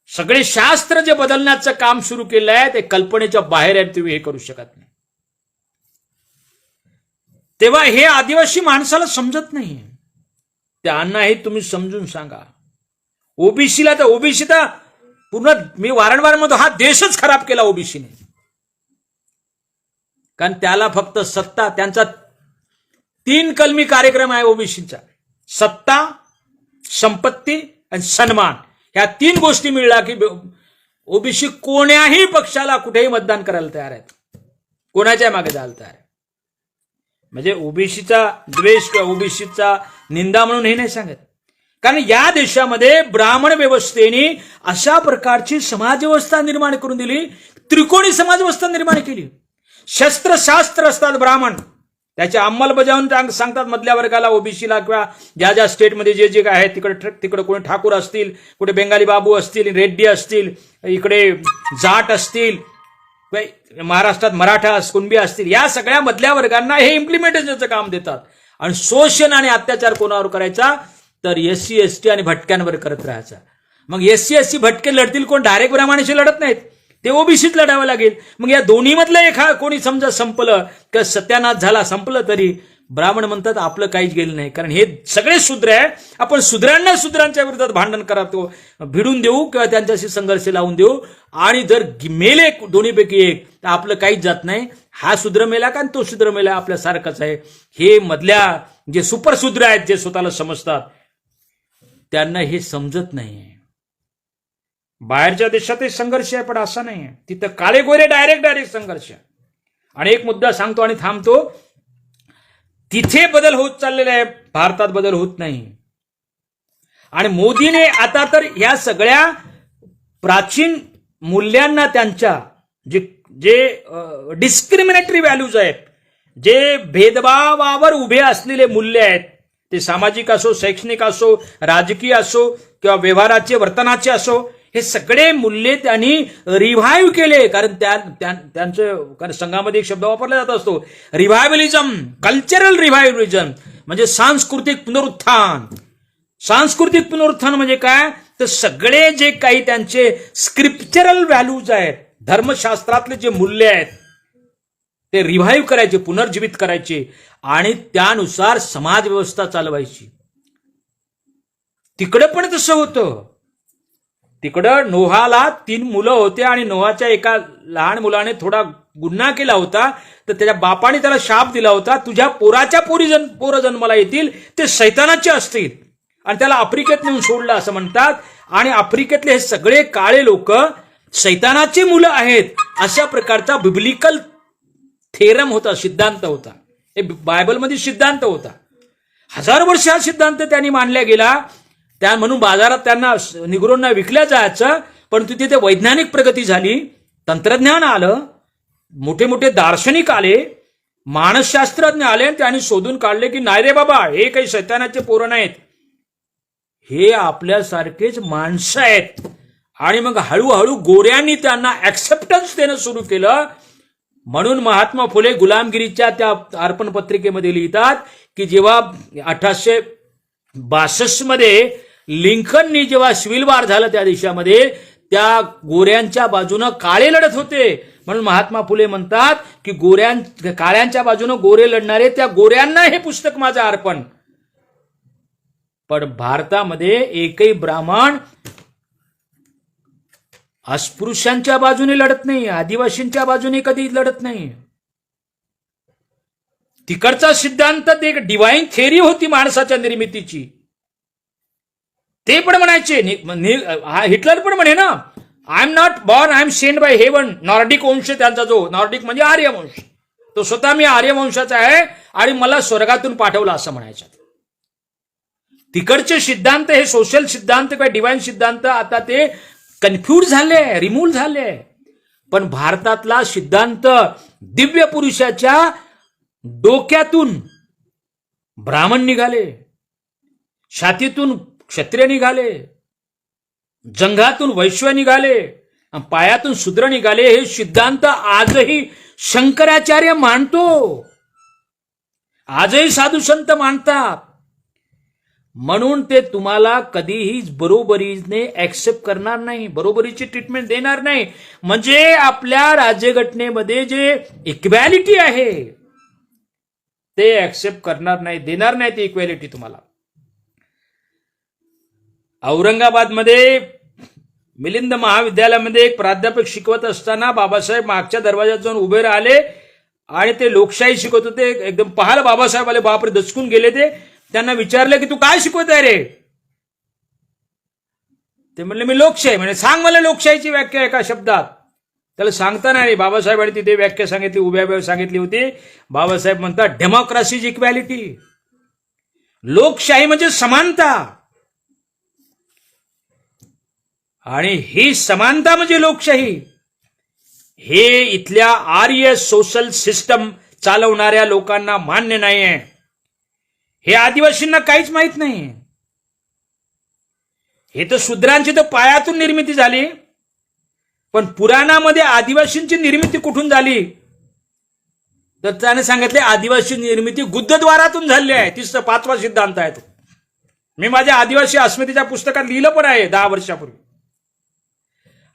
सगळे शास्त्र जे बदलण्याचं काम सुरू केलं आहे ते कल्पनेच्या बाहेर आहे, तुम्ही हे करू शकत नाही. तेव्हा हे आदिवासी माणसाला समजत नाही. त्यांनाही तुम्ही समजून सांगा. ओबीसीला तर ओबीसी तर पूर्ण, मी वारंवार म्हणतो, हा देशच खराब केला ओबीसीने. कारण त्याला फक्त सत्ता, त्यांचा 3 कलमी कार्यक्रम आहे ओबीसीचा: सत्ता, संपत्ती आणि सन्मान. ह्या 3 गोष्टी मिळल्या की ओबीसी कोण्याही पक्षाला कुठेही मतदान करायला तयार आहेत, कोणाच्या मागे जायला तयार आहे. म्हणजे ओबीसीचा द्वेष किंवा ओबीसीचा निंदा म्हणून हे नाही सांगत, कारण या देशामध्ये ब्राह्मण व्यवस्थेने अशा प्रकारची समाजव्यवस्था निर्माण करून दिली, त्रिकोणी समाजव्यवस्था निर्माण केली. शस्त्रशास्त्र असतात ब्राह्मण, त्याची अंमलबजावणी सांगतात मधल्या वर्गाला, ओबीसीला, किंवा ज्या ज्या स्टेटमध्ये जे जे काय आहे तिकडे कोणी ठाकूर असतील, कुठे बेंगाली बाबू असतील, रेड्डी असतील, इकडे जाट असतील, महाराष्ट्रात मराठा कुणबी असतील, या सगळ्या मधल्या वर्गांना हे इम्प्लिमेंटेशनचं काम देतात. आणि शोषण आणि अत्याचार कोणावर करायचा तर SC ST आणि भटक्यांवर करत राहायचा. मग SC SC भटके लढतील कोण? डायरेक्ट ब्राह्मणाशी लढत नाहीत, ते ओबीसीत लढावं लागेल. मग या दोन्ही मधलं कोणी समजा संपलं किंवा सत्यानाश झाला, संपलं, तरी ब्राह्मण म्हणतात आपलं काहीच गेलं नाही, कारण हे सगळे शूद्र आहे, आपण शूद्रांना शूद्रांच्या विरोधात भांडण करतो, भिडून देऊ किंवा त्यांच्याशी संघर्ष लावून देऊ, आणि जर मेले दोन्हीपैकी एक तर आपलं काहीच जात नाही. हा शूद्र मेला का तो शूद्र मेला आपल्यासारखंच आहे. हे मधल्या जे सुपर शूद्र आहेत, जे स्वतःला समजतात, त्यांना हे समजत नाही. बाहेरच्या देशातही संघर्ष आहे, पण असा नाही आहे. तिथं काळे गोरे डायरेक्ट संघर्ष. आणि एक मुद्दा सांगतो आणि थांबतो. तिथे बदल होत चाललेला आहे, भारतात बदल होत नाही. आणि मोदीने आता तर या सगळ्या प्राचीन मूल्यांना, त्यांच्या जे डिस्क्रिमिनेटरी व्हॅल्यूज आहेत, जे भेदभावावर उभे असलेले मूल्य आहेत, ते सामाजिक असो, शैक्षणिक असो, राजकीय असो किंवा व्यवहाराचे, वर्तनाचे असो, हे सगळे मूल्य त्यांनी रिव्हाइव्ह केले. कारण त्यांचं संघामध्ये एक शब्द वापरला जात असतो, रिव्हायव्हलिझम, कल्चरल रिव्हायव्हलिझम, म्हणजे सांस्कृतिक पुनरुत्थान. सांस्कृतिक पुनरुत्थान म्हणजे काय? तर सगळे जे काही त्यांचे स्क्रिप्चरल व्हॅल्यूज आहेत, धर्मशास्त्रातले जे मूल्य आहेत, ते रिव्हाइव्ह करायचे, पुनर्जीवित करायचे आणि त्यानुसार समाज व्यवस्था चालवायची. तिकडे पण तसं होतं. तिकडं नोहाला 3 मुलं होते आणि नोहाच्या एका लहान मुलाने थोडा गुन्हा केला होता, तर त्याच्या बापाने त्याला शाप दिला होता, तुझ्या पोराच्या पोरं जन्माला येतील ते शैतानाचे असतील, आणि त्याला आफ्रिकेत नेऊन सोडलं असं म्हणतात. आणि आफ्रिकेतले हे सगळे काळे लोक शैतानाची मुलं आहेत, अशा प्रकारचा बिब्लिकल थेरम होता, सिद्धांत होता. हे बायबलमध्ये सिद्धांत होता. 1000 वर्ष हा सिद्धांत त्यांनी मानला गेला. म्हणून बाजारात त्यांना निग्रोंना विकल्या जायचं. परंतु तिथे वैज्ञानिक प्रगती झाली, तंत्रज्ञान आलं, मोठे मोठे दार्शनिक आले, मानसशास्त्रज्ञ आले, त्यांनी शोधून काढले की नाही रे बाबा, हे काही शैतानाचे पोरं नाहीत, हे आपल्यासारखेच माणसं आहेत. आणि मग हळूहळू गोऱ्यांनी त्यांना ऍक्सेप्टन्स देणं सुरू केलं. म्हणून महात्मा फुले गुलामगिरीच्या त्या अर्पण पत्रिकेमध्ये लिहितात की जेव्हा 1862 मध्ये लिंकननी जेव्हा सिव्हिल वॉर झालं त्या देशामध्ये, त्या गोऱ्यांच्या बाजूनं काळे लढत होते. म्हणून महात्मा फुले म्हणतात की काळ्यांच्या बाजूनं गोरे लढणारे, त्या गोऱ्यांना हे पुस्तक माझं अर्पण. पण भारतामध्ये एकही ब्राह्मण अस्पृश्यांच्या बाजूने लढत नाही, आदिवासींच्या बाजूने कधी लढत नाही. तिकडचा सिद्धांत एक डिवाइन थेरी होती माणसाच्या निर्मितीची. ते पण म्हणायचे, हिटलर पण म्हणे ना, I am not born, I am send by heaven. Nordic वंश त्यांचा, जो नॉर्डिक म्हणजे आर्य वंश, तो स्वतः मी आर्यवंशाचा आहे आणि मला स्वर्गातून पाठवलं असं म्हणायचं. तिकडचे सिद्धांत, हे सोशल सिद्धांत किंवा डिवाइन सिद्धांत आता ते कन्फ्यूज झाले, रिमूव्ह झाले. पण भारतातला सिद्धांत दिव्य पुरुषाच्या डोक्यातून ब्राह्मण निघाले, छातीतून क्षत्रिय निघाले, जंघातून वैश्य निघाले, पायातून शूद्र निघाले. हे सिद्धांत आजही शंकराचार्य मानतो, आजही साधू संत मानतात. म्हणून ते तुम्हाला कधीही बरोबरीने ऍक्सेप्ट करणार नाही, बरोबरीची ट्रीटमेंट देणार नाही. म्हणजे आपल्या राज्यघटनेमध्ये जे इक्वॅलिटी आहे ते ऍक्सेप्ट करणार नाही, देणार नाही ती इक्वॅलिटी तुम्हाला. औरंगाबादमध्ये मिलिंद महाविद्यालयामध्ये एक प्राध्यापक शिकवत असताना बाबासाहेब मागच्या दरवाजात जाऊन उभे राहिले आणि ते लोकशाही शिकवत होते. एकदम पाहायला बाबासाहेब आले, बापरे, दचकून गेले ते. त्यांना विचारलं की तू काय शिकवत आहे रे? ते म्हणले मी लोकशाही. म्हणजे सांग मला लोकशाहीची व्याख्या एका शब्दात. त्याला सांगता नाही. बाबासाहेबांनी तिथे व्याख्या सांगितली, उभ्या सांगितली होती. बाबासाहेब म्हणतात डेमोक्रेसी इज इक्वॅलिटी. लोकशाही म्हणजे समानता, आणि ही समानता म्हणजे लोकशाही. हे इथल्या आर्य सोशल सिस्टम चालवणाऱ्या लोकांना मान्य नाहीये. हे आदिवासींना काहीच माहित नाही. हे तर शूद्रांची तर पायातून निर्मिती झाली, पण पुराणामध्ये आदिवासींची निर्मिती कुठून झाली तर त्याने सांगितले आदिवासी निर्मिती गुद्धद्वारातून झाली आहे. 5वा सिद्धांत आहे तो. मी माझ्या आदिवासी अस्मितेच्या पुस्तकात लिहिलं पण आहे 10 वर्षापूर्वी.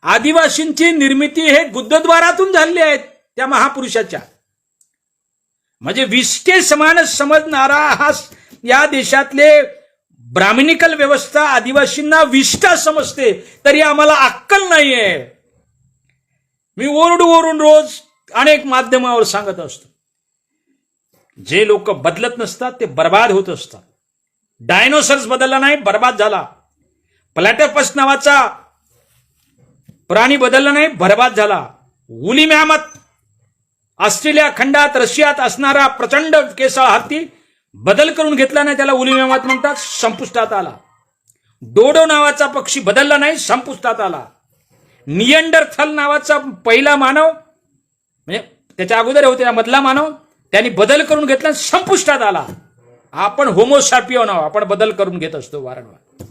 आदिवासींची निर्मिती हे गुद्धद्वारातून झाली आहे त्या महापुरुषाच्या. म्हणजे विष्टे समान समजणारा हा या देशातले ब्राह्मणिकल व्यवस्था आदिवासींना विष्टा समजते, तरी आम्हाला अक्कल नाहीये. मी ओरडून रोज अनेक माध्यमावर सांगत असतो, जे लोक बदलत नसतात ते बर्बाद होत असतात. डायनोसॉर्स बदलला नाही, बर्बाद झाला. प्लॅटोपस नावाचा प्राणी बदलला नाही, बर्बाद झाला. वुली मॅमथ, ऑस्ट्रेलिया खंडात रशियात असणारा प्रचंड केसाळ हत्ती बदल करून घेतला नाही, त्याला वुली मॅमथ म्हणतात, संपुष्टात आला. डोडो नावाचा पक्षी बदलला नाही, संपुष्टात आला. नियंडरथल नावाचा पहिला मानव, म्हणजे त्याच्या अगोदर होते त्या मधला मानव, त्यांनी बदल करून घेतला, संपुष्टात आला. आपण होमोसॅपियन आहोत, आपण बदल करून घेत असतो वारंवार.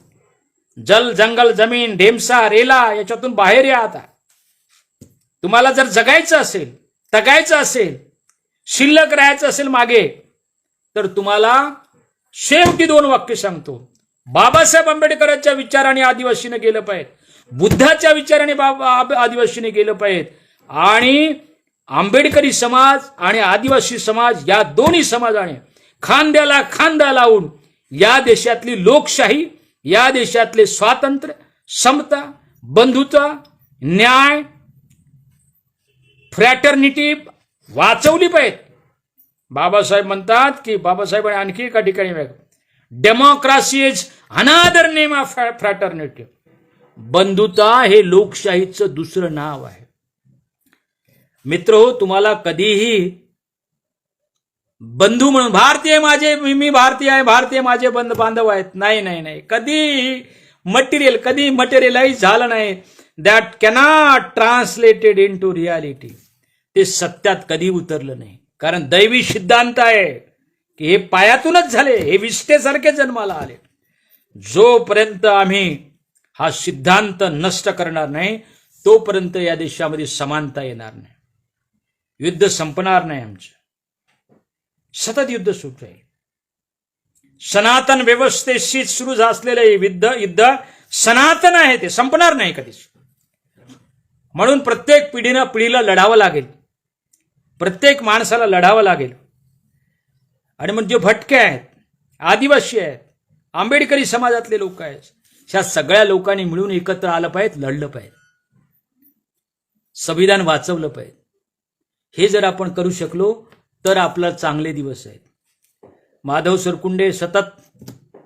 जल, जंगल, जमीन, ढेमसा, रेला याच्यातून बाहेर या. आता तुम्हाला जर जगायचं असेल, तगायचं असेल, शिल्लक राहायचं असेल मागे, तर तुम्हाला शेवटी 2 वाक्य सांगतो. बाबासाहेब आंबेडकरांच्या विचाराने आदिवासीने गेलं पाहिजे, बुद्धाच्या विचाराने आदिवासीने गेलं पाहिजे, आणि आंबेडकरी समाज आणि आदिवासी समाज या दोन्ही समाजाने खांद्याला खांदा लावून या देशातली लोकशाही, या देशातले स्वातंत्र्य, समता, बंधुता, न्याय, फ्रॅटर्निटी वाचवली पाहिजे. बाबासाहेब म्हणतात की, बाबासाहेब आणखी एका ठिकाणी democracy is another name of fraternity. बंधुता हे लोकशाहीचं दुसरं नाव आहे. मित्र हो, तुम्हाला कधीही बंधू म्हणून भारतीय माझे, मी भारतीय आहे, भारतीय माझे बांधव आहेत, नाही नाही नाही, कधी मटेरियलाइज झालं नाही. That cannot translated into reality. ते सत्यात कधी उतरलं नाही. कारण दैवी सिद्धांत आहे की हे पायातूनच झाले, हे विष्ठेसारखे जन्माला आले. जोपर्यंत आम्ही हा सिद्धांत नष्ट करणार नाही तोपर्यंत या देशामध्ये समानता येणार नाही, युद्ध संपणार नाही. आमचं सतत युद्ध सुरू आहे. सनातन व्यवस्थेशी सुरू असलेलं युद्ध सनातन आहे, ते संपणार नाही कधीच. म्हणून प्रत्येक पिढीला लढावं लागेल, प्रत्येक माणसाला लढावं लागेल. आणि म्हणजे भटके आहेत, आदिवासी आहेत, आंबेडकरी समाजातले लोक आहेत, ह्या सगळ्या लोकांनी मिळून एकत्र आलं पाहिजे, लढलं पाहिजे, संविधान वाचवलं पाहिजे. हे जर आपण करू शकलो तर आपला चांगले दिवस आहेत. माधव सरकुंडे सतत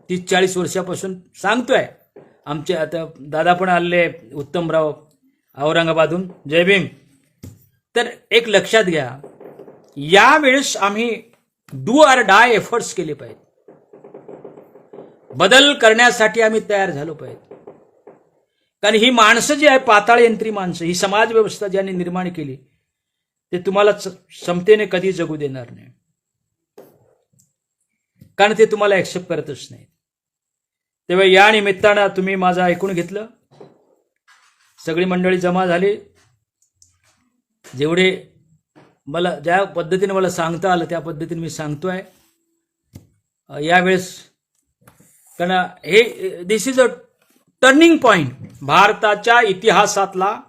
30-40 वर्षापासून सांगतोय. आमचे आता दादा पण आले, उत्तमराव औरंगाबादहून, जय भीम. तर एक लक्षात घ्या, यावेळेस आम्ही डू ऑर डाय एफर्ट्स केले पाहिजे. बदल करण्यासाठी आम्ही तयार झालो पाहिजे. कारण ही माणसं जी आहे पाताळ यंत्री माणसं, ही समाज व्यवस्था ज्यांनी निर्माण केली ते तुम्हाला समतेने कधी जगू देणार नाही. कारण ते तुम्हाला ऍक्सेप्ट करतच नाही. तेव्हा या निमित्तानं तुम्ही माझं ऐकून घेतलं. सगळी मंडळी जमा झाली. जेवढे मला ज्या पद्धतीने मला सांगता आलं त्या पद्धतीने मी सांगतोय यावेळेस. कारण हे दिस इज अ टर्निंग पॉइंट भारताच्या इतिहासातला,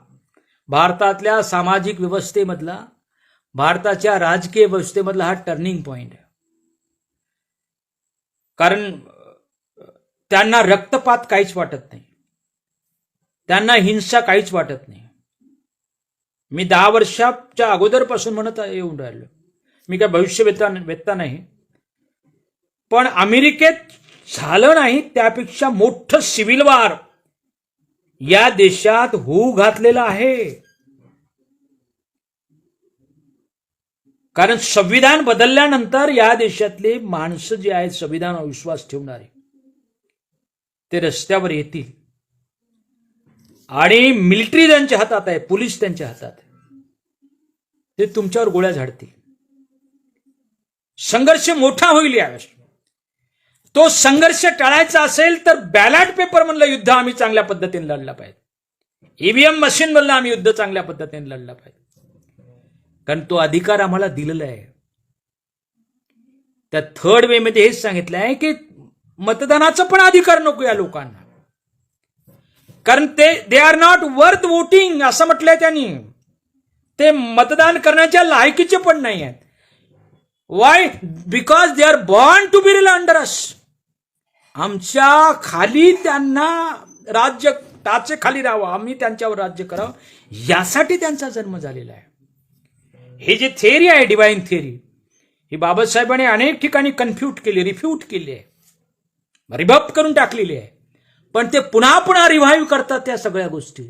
भारतातल्या सामाजिक व्यवस्थेमधला, भारताच्या राजकीय व्यवस्थेमधला हा टर्निंग पॉइंट आहे. कारण त्यांना रक्तपात काहीच वाटत नाही, त्यांना हिंसा काहीच वाटत नाही. मी 10 वर्षाच्या अगोदरपासून म्हणत येऊन राहिलो. मी काय भविष्यवेत्ता नाही. पण अमेरिकेत झालं नाही त्यापेक्षा मोठं सिव्हिल वॉर या देशात होऊ घातलेलं आहे. कारण संविधान बदलल्यानंतर या देशातले माणसं जे आहेत संविधानावर विश्वास ठेवणारे ते रस्त्यावर येतील. आणि मिलिटरी त्यांच्या हातात आहे, पोलीस त्यांच्या हातात आहे. ते तुमच्यावर गोळ्या झाडतील. संघर्ष मोठा होईल यावेळेस. तो संघर्ष टाळायचा असेल तर बॅलॉट पेपर मधलं युद्ध आम्ही चांगल्या पद्धतीने लढला पाहिजे. ईव्हीएम मशीन मधलं आम्ही युद्ध चांगल्या पद्धतीने लढला पाहिजे. कारण तो अधिकार आम्हाला दिलेला आहे. त्या थर्ड वे मध्ये हेच सांगितलं आहे की मतदानाचा पण अधिकार नको या लोकांना. कारण they are not worth voting असं म्हटलंय त्यांनी. ते मतदान करण्याच्या लायकीचे पण नाही आहेत. Why? Because they are born to be rule under us. आमच्या खाली त्यांना राज्य टाचे खाली राहावं, आम्ही त्यांच्यावर राज्य करावं यासाठी त्यांचा जन्म झालेला आहे. हे जे थेअरी आहे डिवाइन थेअरी, ही बाबासाहेबांनी अनेक ठिकाणी कन्फ्यूट केली, रिफ्यूट केली आहे, रिबप करून टाकलेली आहे. पण ते पुन्हा पुन्हा रिव्हाइव्ह करतात त्या सगळ्या गोष्टी.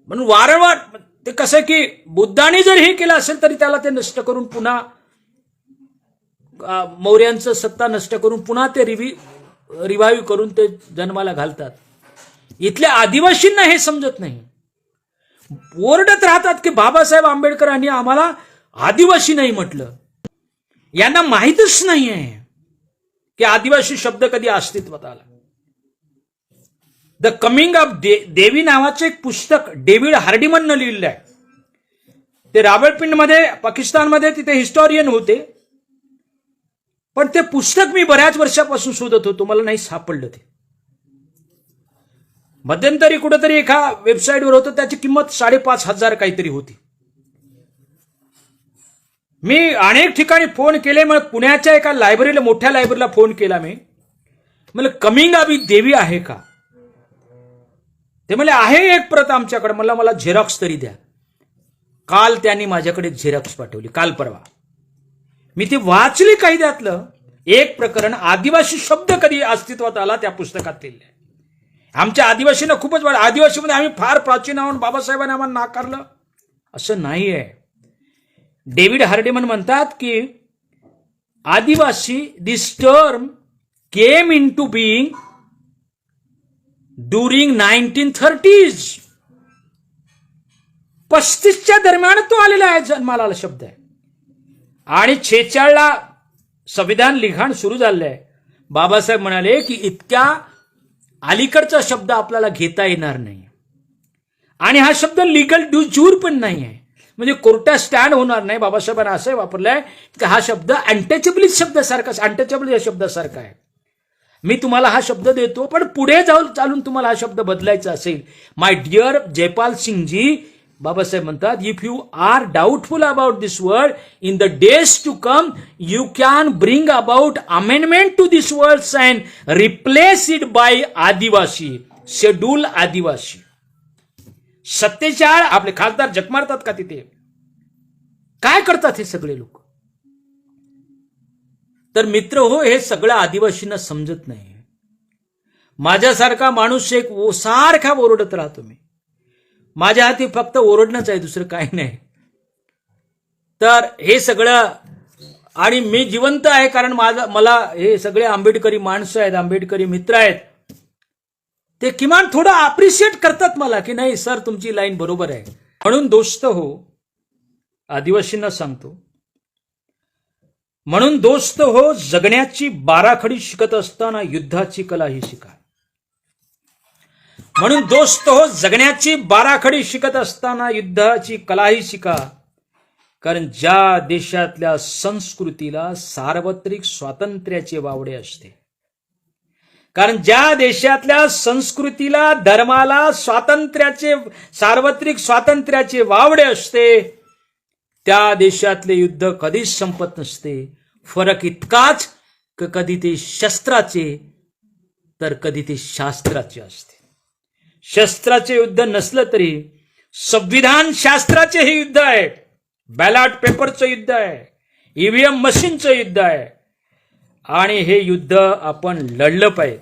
म्हणून वारंवार ते कसं की बुद्धाने जर हे केलं असेल तरी त्याला ते नष्ट करून पुन्हा मौर्यांचं सत्ता नष्ट करून पुन्हा ते रिव्हाइव्ह करून ते जन्माला घालतात. इथल्या आदिवासींना हे समजत नाही. ओरडत राहतात की बाबासाहेब आंबेडकरांनी आम्हाला आदिवासी नाही म्हटलं. यांना माहीतच नाही आहे की आदिवासी शब्द कधी अस्तित्वात आला. द कमिंग ऑफ देवी नावाचं एक पुस्तक डेव्हिड हार्डिमननं लिहिलं आहे. ते रावळपिंडमध्ये पाकिस्तानमध्ये तिथे हिस्टॉरियन होते. पण ते पुस्तक मी बऱ्याच वर्षापासून शोधत होतो, मला नाही सापडलं. ते मध्यंतरी कुठेतरी एका वेबसाईटवर होतं, त्याची किंमत 5,500 काहीतरी होती. मी अनेक ठिकाणी फोन केले. मग पुण्याच्या एका लायब्ररीला, मोठ्या लायब्ररीला फोन केला मी. मला कमिंग ऑफ देवी आहे का? ते म्हणले आहे एक प्रत आमच्याकडे. मला झेरॉक्स तरी द्या. काल त्यांनी माझ्याकडे झेरॉक्स पाठवली, काल परवा. मी ती वाचली. काही त्यातलं एक प्रकरण, आदिवासी शब्द कधी अस्तित्वात आला त्या पुस्तकात लिहिलं. आमच्या आदिवासींना खूपच वाढ. आदिवासीमध्ये आम्ही फार प्राचीन आहोत, बाबासाहेबांनी आम्हाला नाकारलं असं नाही आहे. डेव्हिड हार्डिमन म्हणतात की adivasi this term came into being during 1930s. 35च्या दरम्यान तो आलेला आहे, जन्माला आला शब्द आहे. आणि 46ला संविधान लिखाण सुरू झालं आहे. बाबासाहेब म्हणाले की इतक्या अलीकडचा शब्द आपल्याला घेता येणार नाही. आणि हा शब्द लिगल ज्यूर पण नाही आहे, म्हणजे कोर्टात स्टँड होणार नाही. बाबासाहेबांना असं वापरलंय की हा शब्द अनटचेबल शब्दासारखा, अनटचेबल या शब्दासारखा आहे. मी तुम्हाला हा शब्द देतो, पण पुढे चालून तुम्हाला हा शब्द बदलायचा असेल. माय डिअर जयपाल सिंगजी, बाबासाहेब म्हणतात, if you are doubtful about this word in the days to come you can bring about amendment to this words and replace it by adivasi, schedule adivasi. 47 आपले खासदार जग मारतात का तिथे? काय करतात हे सगळे लोक? तर मित्र हो, हे सगळं आदिवासींना समजत नाही. माझ्यासारखा माणूस एक सारखा ओरडत राहतो. मी माझ्या हाती फक्त ओरडणंच आहे, दुसरं काही नाही. तर हे सगळं, आणि मी जिवंत आहे कारण मला हे सगळे आंबेडकरी माणसं आहेत, आंबेडकरी मित्र आहेत, ते किमान थोडं अप्रिशिएट करतात मला की नाही सर तुमची लाईन बरोबर आहे. म्हणून दोस्त हो, आदिवासींना सांगतो, म्हणून दोस्त हो, जगण्याची बाराखडी शिकत असताना युद्धाची कलाही शिका. म्हणून दोस्त हो, जगण्याची बाराखडी शिकत असताना युद्धाची कलाही शिका. कारण ज्या देशातल्या संस्कृतीला सार्वत्रिक स्वातंत्र्याचे वावडे असते, कारण ज्या देशातल्या संस्कृतीला, धर्माला सार्वत्रिक स्वातंत्र्याचे वावडे असते, त्या देशातले युद्ध कधीच संपत नसते. फरक इतकाच की कधी ते शस्त्राचे तर कधी ते शास्त्राचे असते. शस्त्राचे युद्ध नसलं तरी संविधान शास्त्राचे हे युद्ध आहे, बॅलॉट पेपरचं युद्ध आहे, ईव्हीएम मशीनचं युद्ध आहे, आणि हे युद्ध आपण लढलं पाहिजे.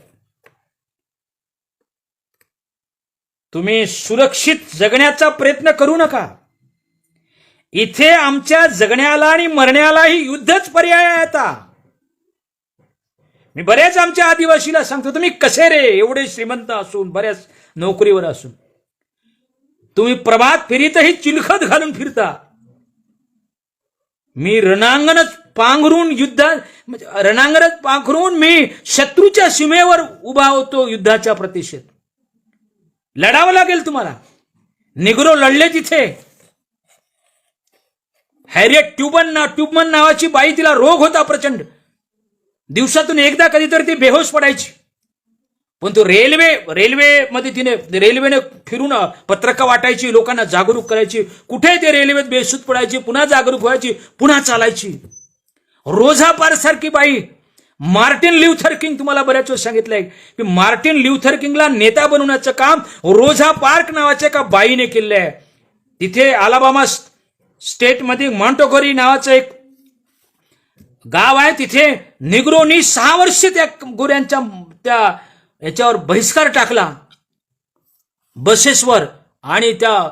तुम्ही सुरक्षित जगण्याचा प्रयत्न करू नका. इथे आमच्या जगण्याला आणि मरण्यालाही युद्धच पर्याय आहे. आता मी बऱ्याच आमच्या आदिवासीला सांगतो, तुम्ही कसे रे एवढे श्रीमंत असून, बऱ्याच नोकरीवर असून तुम्ही प्रभात फेरीतही चिलखत घालून फिरता. मी रणांगणच पांघरून रणांगणच पांघरून मी शत्रूच्या सीमेवर उभा होतो युद्धाच्या प्रतिषेध. लढावं लागेल तुम्हाला. निग्रो लढले तिथे. हॅरियट ट्यूबमन नावाची बाई, तिला रोग होता प्रचंड. दिवसातून एकदा कधीतरी ती बेहोश पडायची. पण तो रेल्वेमध्ये रेल्वेने फिरून पत्रकं वाटायची, लोकांना जागरूक करायची. कुठे ते रेल्वेत बेशुद्ध पडायची, पुन्हा जागरूक व्हायची, पुन्हा चालायची. रोझा पार्क सारखी बाई. मार्टिन ल्युथर किंग, तुम्हाला बऱ्याच वेळेस सांगितलंय की मार्टिन ल्युथर किंगला नेता बनवण्याचं काम रोझा पार्क नावाच्या एका बाईने केलं आहे. तिथे अलाबामा स्टेटमध्ये मॉन्टोगरी नावाचं एक गाव आहे. तिथे निग्रोनी 6 वर्ष त्या गोऱ्यांच्या त्या याच्यावर बहिष्कार टाकला बसेसवर. आणि त्या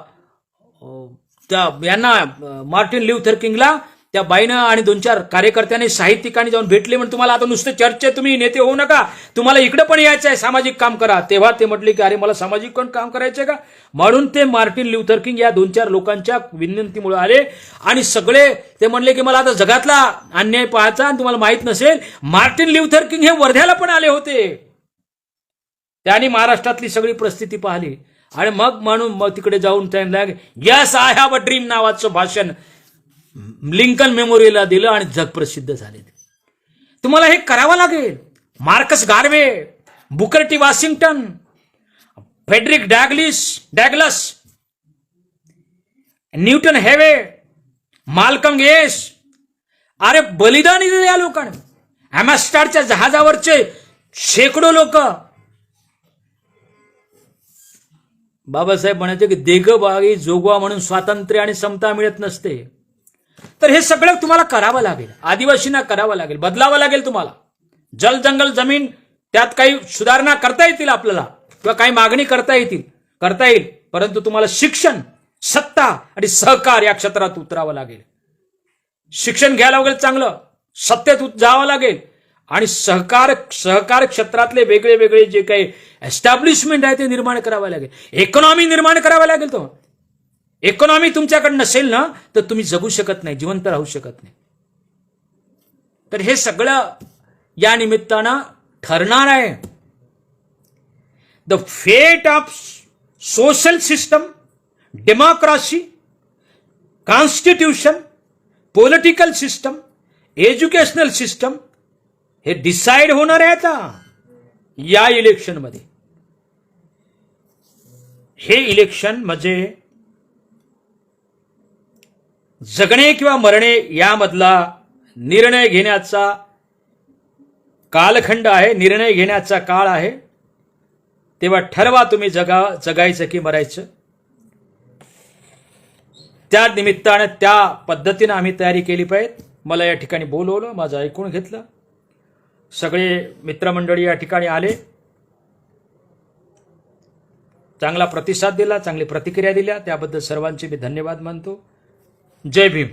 यांना मार्टिन ल्युथर किंगला त्या बाईनं आणि 2-4 कार्यकर्त्यांनी साहित्यिकांनी जाऊन भेटले. म्हणून तुम्हाला आता नुसते चर्चेत तुम्ही नेते होऊ नका, तुम्हाला इकडे पण यायचं आहे, सामाजिक काम करा. तेव्हा ते म्हटले की अरे मला सामाजिक पण काम करायचंय का. म्हणून ते मार्टिन ल्युथर किंग या 2-4 लोकांच्या विनंतीमुळे आले. आणि सगळे ते म्हणले की मला आता जगातला अन्याय पाहायचा. आणि तुम्हाला माहित नसेल, मार्टिन ल्युथर किंग हे वर्ध्याला पण आले होते. त्यांनी महाराष्ट्रातली सगळी परिस्थिती पाहिली. आणि मग तिकडे जाऊन त्यांना yes I have a dream नावाचं भाषण लिंकन मेमोरियलला दिलं आणि जगप्रसिद्ध झाले. तुम्हाला हे करावं लागेल. Marcus Garvey, Booker T Washington, Frederick Douglass, Newton Huey, Malcolm X, अरे बलिदान दिले या लोकांनी. ॲम्स्टरच्या जहाजावरचे शेकडो लोक. बाबासाहेब म्हणायचे की देग बागी जोगवा म्हणून स्वातंत्र्य आणि समता मिळत नसते. तर हे सगळं तुम्हाला करावं लागेल. आदिवासींना करावं लागेल, बदलावं लागेल तुम्हाला. जल जंगल जमीन त्यात काही सुधारणा करता येतील आपल्याला, किंवा काही मागणी करता येईल. परंतु तुम्हाला शिक्षण, सत्ता आणि सहकार या क्षेत्रात उतरावं लागेल. शिक्षण घ्यायला लागेल, चांगलं सत्तेत जावं लागेल. आणि सहकार क्षेत्रातले वेगळे जे काही एस्टॅब्लिशमेंट आहे ते निर्माण करावं लागेल. इकॉनॉमी निर्माण करावं लागेल. तो इकॉनॉमी तुमच्याकडे नसेल ना तर तुम्ही जगू शकत नाही, जिवंत राहू शकत नाही. तर हे सगळं या निमित्तानं ठरणार आहे. द फेट of social system, democracy, constitution, political system, educational system हे डिसाइड होणार आहे आता या इलेक्शनमध्ये. हे इलेक्शन म्हणजे जगणे किंवा मरणे यामधला निर्णय घेण्याचा कालखंड आहे, निर्णय घेण्याचा काळ आहे. तेव्हा ठरवा तुम्ही जगायचं की मरायचं. त्या निमित्तानं त्या पद्धतीनं आम्ही तयारी केली पाहिजे. मला या ठिकाणी बोलवलं, माझं ऐकून घेतलं. सगळे मित्रमंडळी या ठिकाणी आले, चांगला प्रतिसाद दिला, चांगली प्रतिक्रिया दिल्या. त्याबद्दल सर्वांचे मी धन्यवाद मानतो. जय भीम.